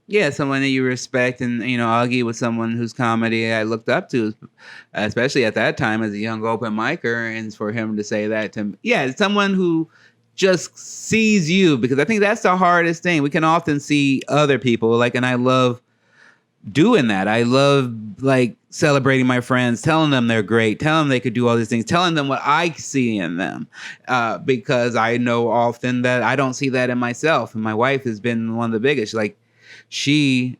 Yeah, someone that you respect. And, Augie was someone whose comedy I looked up to, especially at that time as a young open micer. And for him to say that to me, someone who just sees you, because I think that's the hardest thing. We can often see other people, and I love doing that. I love celebrating my friends, telling them they're great, telling them they could do all these things, telling them what I see in them, because I know often that I don't see that in myself. And my wife has been one of the biggest. Anytime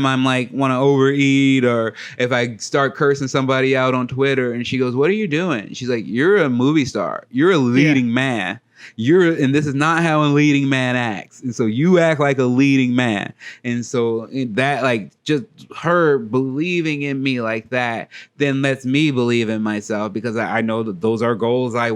I'm want to overeat, or if I start cursing somebody out on Twitter, and she goes, "What are you doing?" She's like, "You're a movie star. You're a leading man. And this is not how a leading man acts. And so you act like a leading man." And so that, just her believing in me like that, then lets me believe in myself, because I know that those are goals I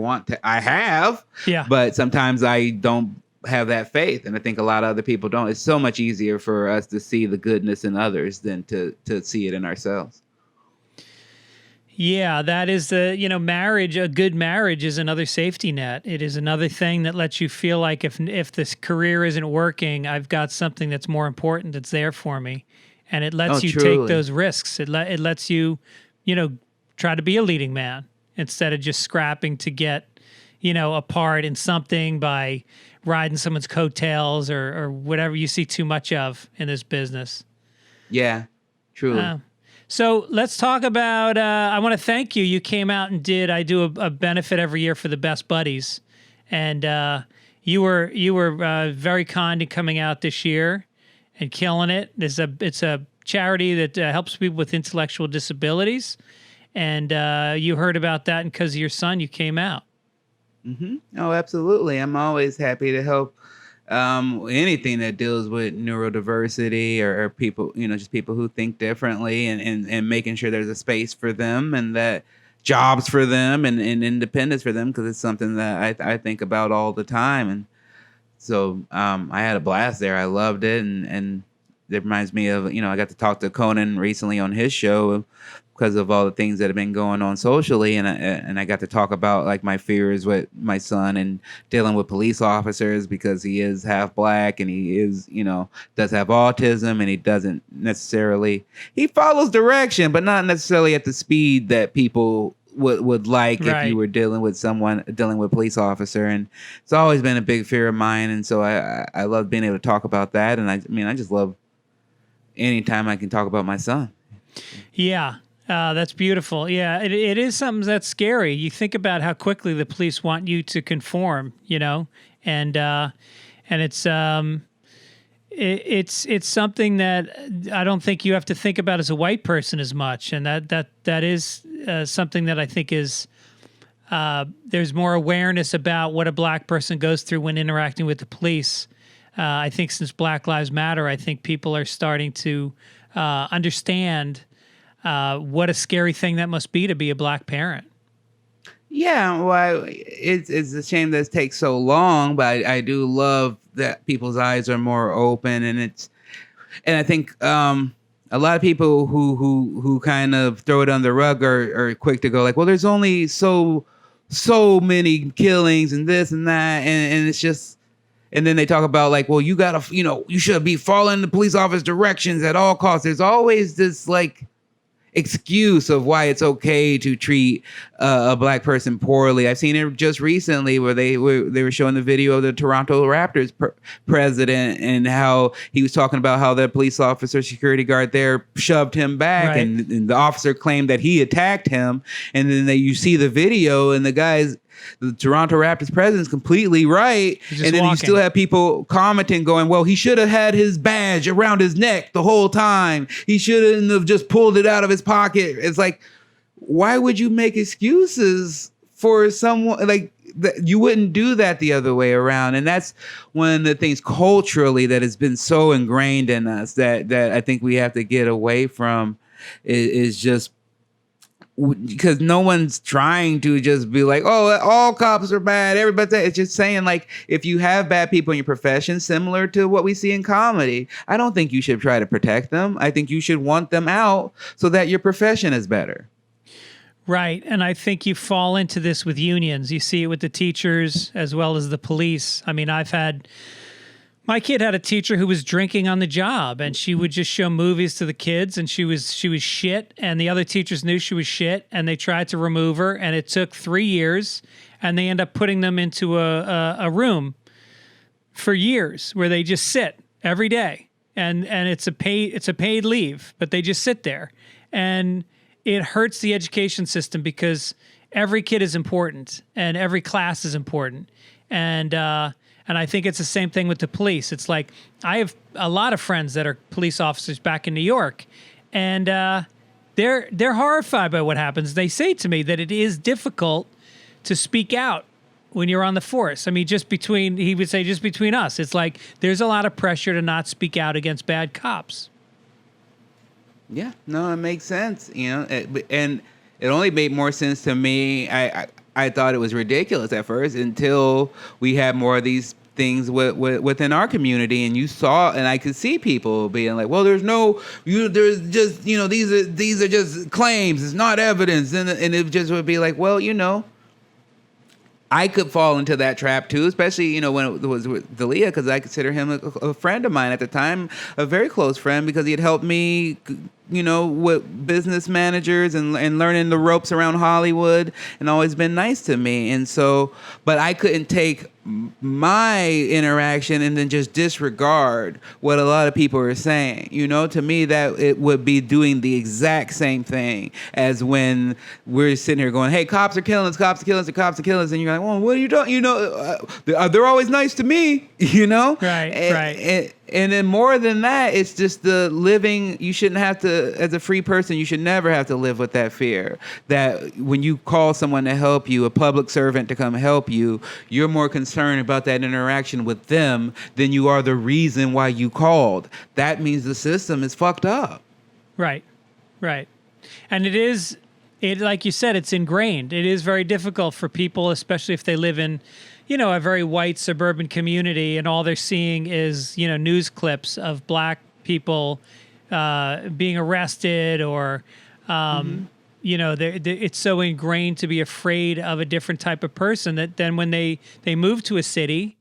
have. Yeah. But sometimes I don't have that faith. And I think a lot of other people don't. It's so much easier for us to see the goodness in others than to see it in ourselves. Yeah, that is marriage. A good marriage is another safety net. It is another thing that lets you feel like if this career isn't working, I've got something that's more important that's there for me. And it lets you take those risks. It lets you, try to be a leading man instead of just scrapping to get, a part in something by riding someone's coattails or whatever you see too much of in this business. Yeah, truly. So let's talk about, I want to thank you. You came out and I do a benefit every year for the Best Buddies. And you were very kind in coming out this year and killing it. It's a charity that helps people with intellectual disabilities. And you heard about that, and because of your son, you came out. Mm-hmm. Oh, absolutely. I'm always happy to help anything that deals with neurodiversity or people, just people who think differently, and making sure there's a space for them, and that jobs for them, and independence for them, because it's something that I think about all the time. And so I had a blast there. I loved it. And it reminds me of, I got to talk to Conan recently on his show because of all the things that have been going on socially. And I got to talk about like my fears with my son and dealing with police officers, because he is half black, and he is, does have autism, and he doesn't necessarily, he follows direction, but not necessarily at the speed that people would like if you were dealing with a police officer. And it's always been a big fear of mine. And so I love being able to talk about that. And I just love anytime I can talk about my son. Yeah. That's beautiful. Yeah, it is something that's scary. You think about how quickly the police want you to conform, and it's something that I don't think you have to think about as a white person as much, and that is something that I think is there's more awareness about what a black person goes through when interacting with the police. I think since Black Lives Matter, I think people are starting to understand what a scary thing that must be to be a black parent. Yeah, well, it's a shame that it takes so long, but I do love that people's eyes are more open, and I think a lot of people who kind of throw it on the rug are quick to go like, well, there's only so many killings and this and that, and it's just, and then they talk about like, well, you gotta, you should be following the police officer directions at all costs. There's always this like excuse of why it's okay to treat a black person poorly. I've seen it just recently where they were showing the video of the Toronto Raptors president, and how he was talking about how the police officer, security guard there, shoved him back, right. and the officer claimed that he attacked him. And then you see the video, and the Toronto Raptors president's completely right. And then you still have people commenting going, well, he should have had his badge around his neck the whole time. He shouldn't have just pulled it out of his pocket. It's like, why would you make excuses for someone like that? You wouldn't do that the other way around. And that's one of the things culturally that has been so ingrained in us that I think we have to get away from, is just because no one's trying to just be like, oh, all cops are bad. Everybody, it's just saying like, if you have bad people in your profession, similar to what we see in comedy, I don't think you should try to protect them. I think you should want them out so that your profession is better. Right. And I think you fall into this with unions. You see it with the teachers as well as the police. I mean, my kid had a teacher who was drinking on the job, and she would just show movies to the kids, and she was shit, and the other teachers knew she was shit, and they tried to remove her, and it took 3 years, and they end up putting them into a room for years where they just sit every day, and it's a paid leave, but they just sit there, and it hurts the education system because every kid is important and every class is important, and I think it's the same thing with the police. It's like, I have a lot of friends that are police officers back in New York, and they're horrified by what happens. They say to me that it is difficult to speak out when you're on the force. I mean, he would say just between us, it's like there's a lot of pressure to not speak out against bad cops. Yeah, no, it makes sense, and it only made more sense to me. I thought it was ridiculous at first until we had more of these things within our community, and I could see people being like, well, there's just, these are just claims. It's not evidence. And it just would be like, well, I could fall into that trap too, especially, when it was with D'Elia, because I consider him a friend of mine at the time, a very close friend, because he had helped me, with business managers and learning the ropes around Hollywood, and always been nice to me. And so, but I couldn't take my interaction and then just disregard what a lot of people are saying. To me, that it would be doing the exact same thing as when we're sitting here going, hey, cops are killing us, cops are killing us, cops are killing us. And you're like, well, what are you doing? They're always nice to me, Right, right. And then more than that, it's just the living. You shouldn't have to, as a free person, you should never have to live with that fear that when you call someone to help you, a public servant to come help you, you're more concerned about that interaction with them than you are the reason why you called. That means the system is fucked up. Right, right. And like you said, it's ingrained. It is very difficult for people, especially if they live in a very white suburban community and all they're seeing is, news clips of black people being arrested or, it's so ingrained to be afraid of a different type of person that then when they move to a city,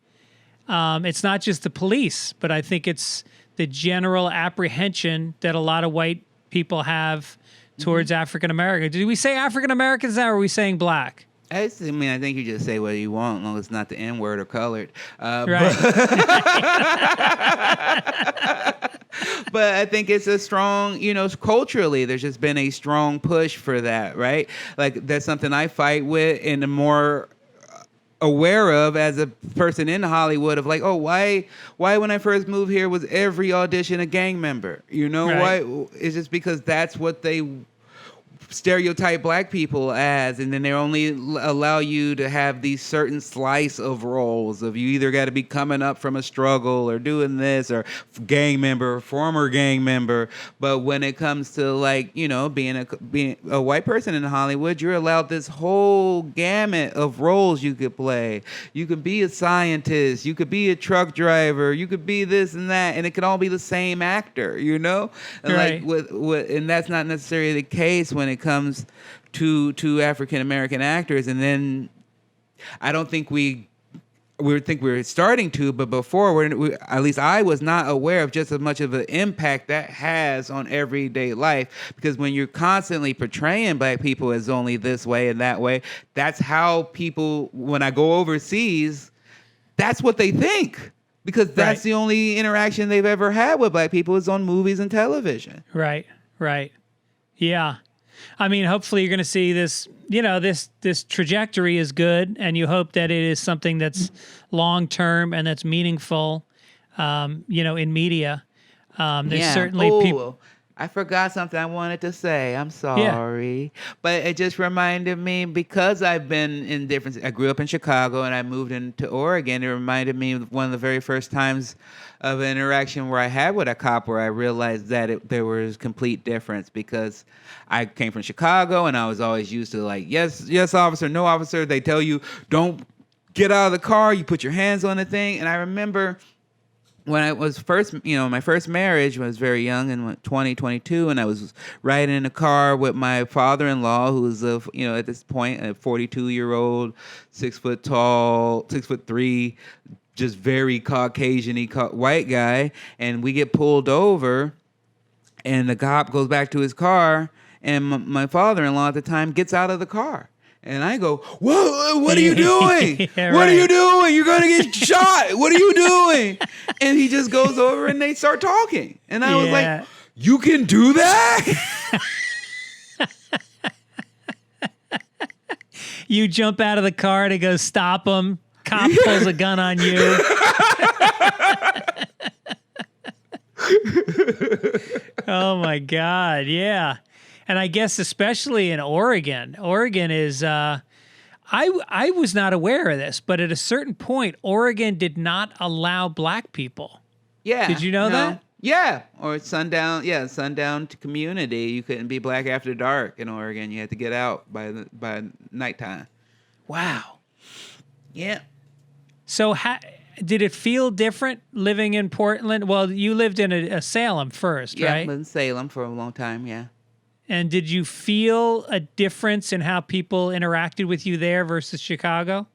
it's not just the police, but I think it's the general apprehension that a lot of white people have towards African Americans. Did we say African Americans now or are we saying black? I think you just say what you want, as long as it's not the N-word or colored. Right. But I think it's a strong, culturally, there's just been a strong push for that, right? Like, that's something I fight with and am more aware of as a person in Hollywood of like, oh, why when I first moved here was every audition a gang member? Right. Why? It's just because that's what they stereotype black people as, and then they only allow you to have these certain slice of roles of you either got to be coming up from a struggle or doing this or gang member, former gang member. But when it comes to like, being a white person in Hollywood, you're allowed this whole gamut of roles you could play. You could be a scientist, you could be a truck driver, you could be this and that, and it could all be the same actor, And right. like and that's not necessarily the case when it comes to African American actors. And then I don't think we think we're starting to, but before at least I was not aware of just as much of an impact that has on everyday life, because when you're constantly portraying black people as only this way and that way, that's how people, when I go overseas, that's what they think. Because that's the only interaction they've ever had with black people is on movies and television. Right, right. Yeah. I mean, hopefully you're going to see this, this trajectory is good, and you hope that it is something that's long-term and that's meaningful, in media. There's certainly people. I forgot something I wanted to say. I'm sorry. Yeah. But it just reminded me, because I've been in I grew up in Chicago and I moved into Oregon. It reminded me of one of the very first times of an interaction where I had with a cop where I realized that there was complete difference, because I came from Chicago and I was always used to like, yes, officer, no officer. They tell you, don't get out of the car. You put your hands on the thing. And I remember when I was first, my first marriage, was very young and 22, and I was riding in a car with my father-in-law, who was at this point a 42-year-old, 6 foot tall, 6'3", just very Caucasian-y white guy, and we get pulled over, and the cop goes back to his car, and my father-in-law at the time gets out of the car. And I go, whoa, what are you doing? Yeah, what are you doing? You're going to get shot. What are you doing? And he just goes over and they start talking. And I was like, you can do that? You jump out of the car to go stop him. Cop pulls a gun on you. Oh, my God. Yeah. And I guess especially in Oregon is, I was not aware of this, but at a certain point, Oregon did not allow black people. Yeah. Did you know that? Yeah. Or sundown to community. You couldn't be black after dark in Oregon. You had to get out by nighttime. Wow. Yeah. So did it feel different living in Portland? Well, you lived in a Salem first, right? Yeah, I lived in Salem for a long time, yeah. And did you feel a difference in how people interacted with you there versus Chicago?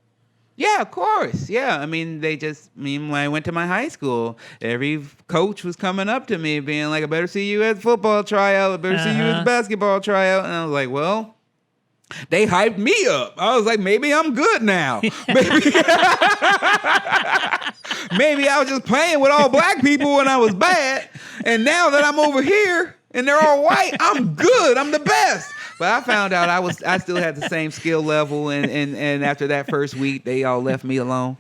Yeah, of course. Yeah. I mean, when I went to my high school, every coach was coming up to me being like, I better see you at football tryout. I better see you at the basketball tryout. And I was like, well, They hyped me up. I was like, maybe I'm good now. Maybe, maybe I was just playing with all black people when I was bad. And now that I'm over here and they're all white, I'm good. I'm the best. But I found out I still had the same skill level, and after that first week, they all left me alone.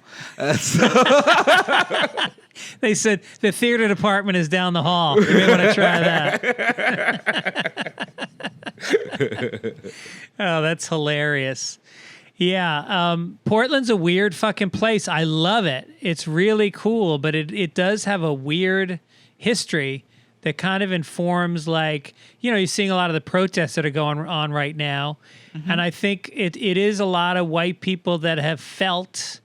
They said the theater department is down the hall. You may want to try that. Oh, that's hilarious. Yeah, Portland's a weird fucking place. I love it. It's really cool, but it does have a weird history that kind of informs, like, you're seeing a lot of the protests that are going on right now. Mm-hmm. And I think it is a lot of white people that have felt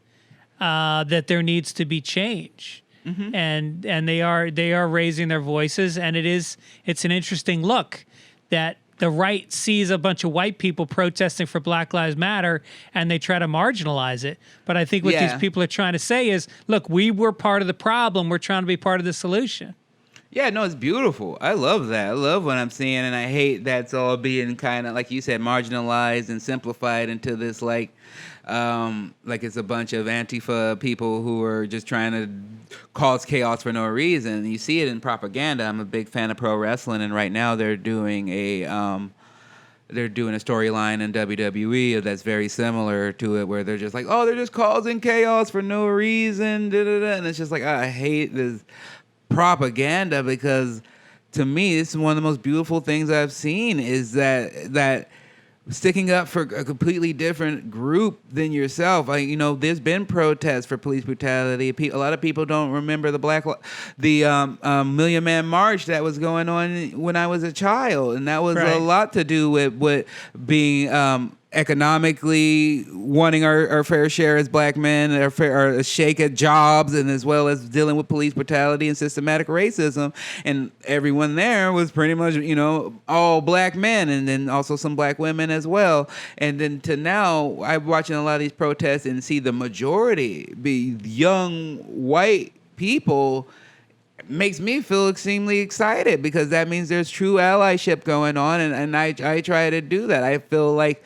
that there needs to be change. Mm-hmm. And they are raising their voices, and it's an interesting look that the right sees a bunch of white people protesting for Black Lives Matter, and they try to marginalize it. But I think what these people are trying to say is, look, we were part of the problem. We're trying to be part of the solution. Yeah, no, it's beautiful. I love that. I love what I'm seeing, and I hate that's all being kind of, like you said, marginalized and simplified into this, like it's a bunch of Antifa people who are just trying to cause chaos for no reason. You see it in propaganda. I'm a big fan of pro wrestling, and right now they're doing a storyline in WWE that's very similar to it, where they're just like, oh, they're just causing chaos for no reason, and it's just like, I hate this propaganda, because to me, this is one of the most beautiful things I've seen, is that sticking up for a completely different group than yourself. Like, there's been protests for police brutality. A lot of people don't remember the Million Man March that was going on when I was a child, and that was a lot to do with being economically wanting our fair share as black men, our shake at jobs, and as well as dealing with police brutality and systematic racism. And everyone there was pretty much, all black men, and then also some black women as well. And then to now, I'm watching a lot of these protests and see the majority be young white people. Makes me feel extremely excited, because that means there's true allyship going on, and I try to do that. I feel like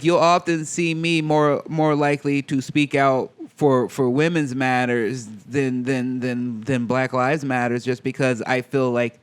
you'll often see me more likely to speak out for women's matters than Black Lives Matters, just because I feel like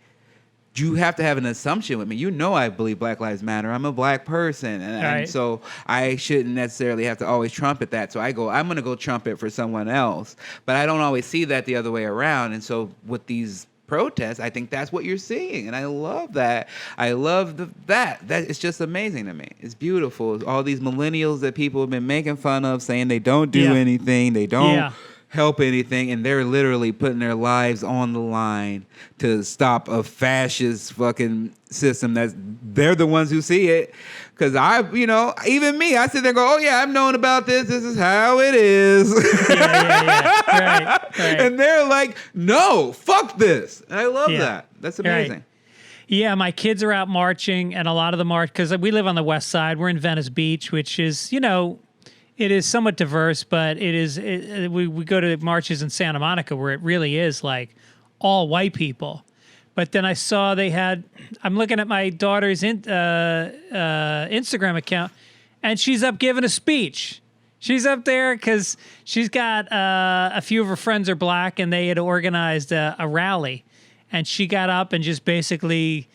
you have to have an assumption with me. I believe Black Lives Matter. I'm a black person, and so I shouldn't necessarily have to always trumpet that. So I'm going to go trumpet for someone else, but I don't always see that the other way around. And so with these protests, I think that's what you're seeing, and I love that. I love that. It's just amazing to me. It's beautiful. All these millennials that people have been making fun of, saying they don't do anything, they don't help anything, and they're literally putting their lives on the line to stop a fascist fucking system. They're the ones who see it. Because even me, I sit there and go, oh yeah, I've known about this. This is how it is. Yeah. Right. And they're like, no, fuck this. And I love that. That's amazing. Right. Yeah, my kids are out marching, and a lot of the march, because we live on the west side. We're in Venice Beach, which is, it is somewhat diverse, but we go to marches in Santa Monica where it really is like all white people. But then I saw I'm looking at my daughter's Instagram account, and she's up giving a speech. She's up there because she's got a few of her friends are black, and they had organized a rally. And she got up and just basically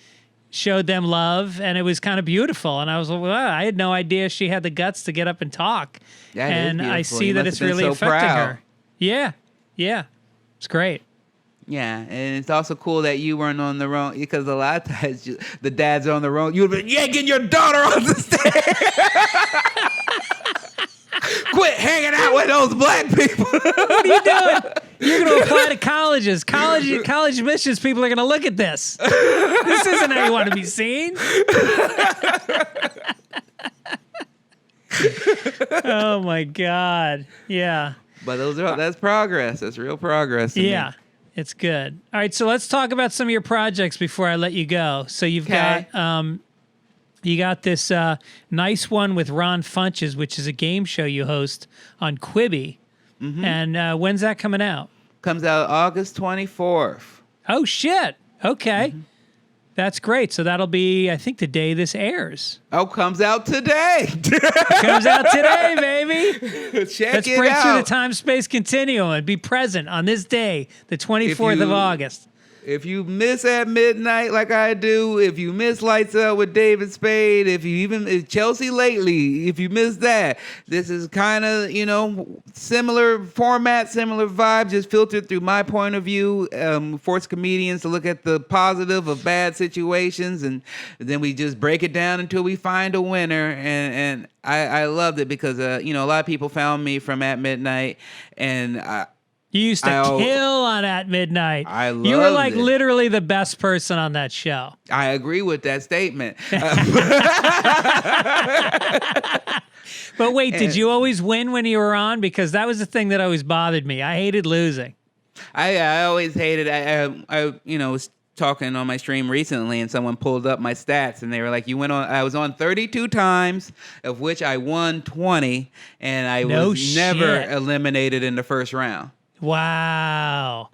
showed them love, and it was kind of beautiful. And I was like, wow, I had no idea she had the guts to get up and talk. Yeah, and I see that it's really affecting her. Yeah. It's great. Yeah, and it's also cool that you weren't on the wrong, because a lot of times the dads are on the wrong. You would be yanking your daughter on the stage. Quit hanging out with those black people. What are you doing? You're going to apply to colleges. College admissions people are going to look at this. This isn't how you want to be seen. Oh my God. Yeah. But that's progress. That's real progress. Yeah. It's good. All right, so let's talk about some of your projects before I let you go. So you've got this nice one with Ron Funches, which is a game show you host on Quibi. Mm-hmm. And when's that coming out? Comes out August 24th. Oh, shit. Okay. That's great. So that'll be, I think, the day this airs. Oh, comes out today. Comes out today, baby. Check Let's it break out. through the time-space continuum and be present on this day, the 24th of August. If you miss At Midnight like I do, if you miss Lights Out with David Spade, if Chelsea Lately, if you miss that, this is kind of, similar format, similar vibe, just filtered through my point of view. Force comedians to look at the positive of bad situations, and then we just break it down until we find a winner. And I loved it because, a lot of people found me from At Midnight, and you used to kill on At Midnight. I loved You were like it. literally the best person on that show. I agree with that statement. But wait, did you always win when you were on? Because that was the thing that always bothered me. I hated losing. I always hated. I was talking on my stream recently, and someone pulled up my stats, and they were like, "You went on." I was on 32 times, of which I won 20, and I was never eliminated in the first round. Wow.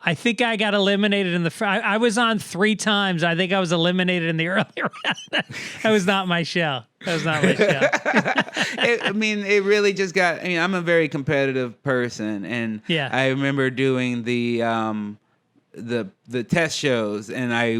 I think I got eliminated in I was on 3 times. I think I was eliminated in the early round. That was not my show. It really just got, I'm a very competitive person, and I remember doing the test shows, and I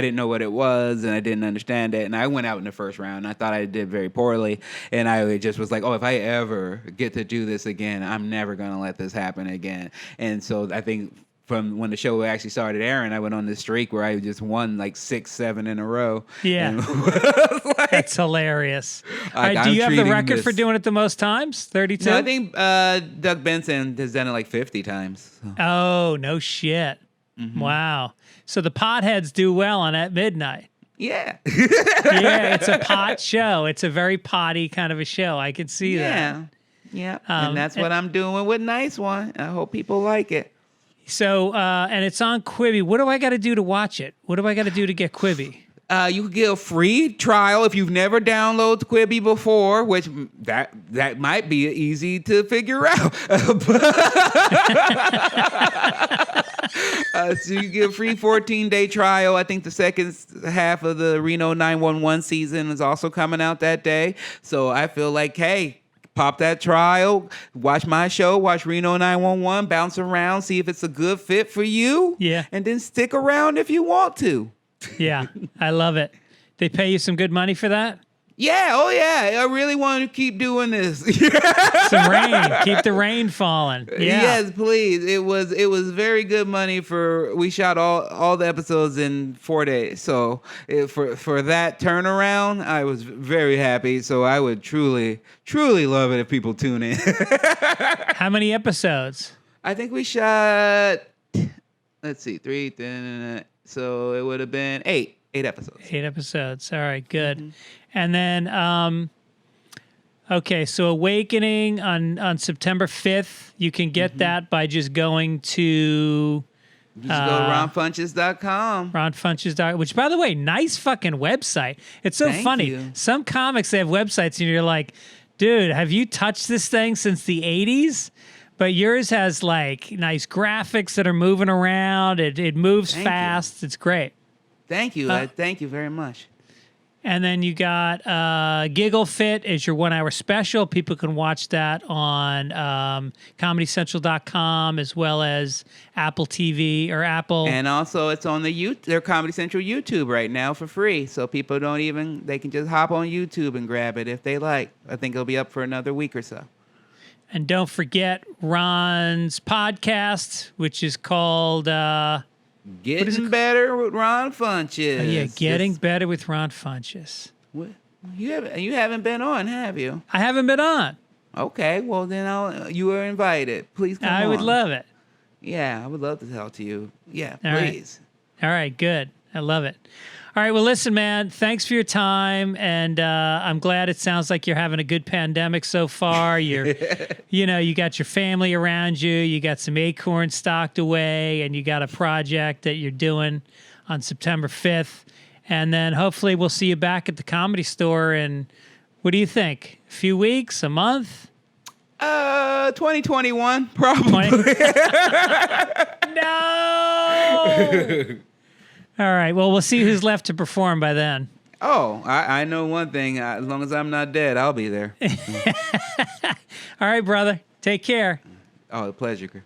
didn't know what it was, and I didn't understand it, and I went out in the first round, and I thought I did very poorly, and I just was like, oh, if I ever get to do this again, I'm never going to let this happen again. And so I think from when the show actually started airing, I went on this streak where I just won like 6, 7 in a row. Yeah. That's hilarious. Do you have the record for doing it the most times? 32? No, I think Doug Benson has done it like 50 times. So. Oh, no shit. Mm-hmm. Wow. So the potheads do well on At Midnight. Yeah. Yeah, it's a pot show. It's a very potty kind of a show. I can see that. Yeah. And that's what I'm doing with Nice One. I hope people like it. So, and it's on Quibi. What do I got to do to watch it? What do I got to do to get Quibi? You can get a free trial if you've never downloaded Quibi before, which that might be easy to figure out. So you get a free 14-day trial. I think the second half of the Reno 911 season is also coming out that day. So I feel like, hey, pop that trial, watch my show, watch Reno 911, bounce around, see if it's a good fit for you. Yeah. And then stick around if you want to. Yeah, I love it. They pay you some good money for that? Yeah, oh yeah. I really want to keep doing this. Some rain. Keep the rain falling. Yeah. Yes, please. It was very good money we shot all the episodes in 4 days. So for that turnaround, I was very happy. So I would truly, truly love it if people tune in. How many episodes? I think we shot, let's see, 3, so it would have been 8 episodes. 8 episodes. All right, good. Mm-hmm. And then, okay, so Awakening on September 5th. You can get that by just going to... Just go to ronfunches.com. Ronfunches.com, which, by the way, nice fucking website. It's so funny. You. Some comics, they have websites, and you're like, dude, have you touched this thing since the 80s? But yours has, like, nice graphics that are moving around. It moves fast. It's great. Thank you. Thank you very much. And then you got Giggle Fit is your 1 hour special. People can watch that on ComedyCentral.com as well as Apple TV or Apple. And also it's on their Comedy Central YouTube right now for free. So people they can just hop on YouTube and grab it if they like. I think it'll be up for another week or so. And don't forget Ron's podcast, which is called... Getting Better with Ron Funches. Oh, yeah, Getting Better with Ron Funches. What? You haven't been on, have you? I haven't been on. Okay, well then you are invited. Please come on. I would love it. Yeah, I would love to talk to you. Yeah, All please. Right. All right, good. I love it. All right, well, listen, man, thanks for your time, and I'm glad it sounds like you're having a good pandemic so far. You got your family around you, you got some acorns stocked away, and you got a project that you're doing on September 5th, and then hopefully we'll see you back at the Comedy Store in, what do you think, a few weeks, a month? 2021, probably. No! All right. Well, we'll see who's left to perform by then. Oh, I know one thing. As long as I'm not dead, I'll be there. All right, brother. Take care. Oh, a pleasure.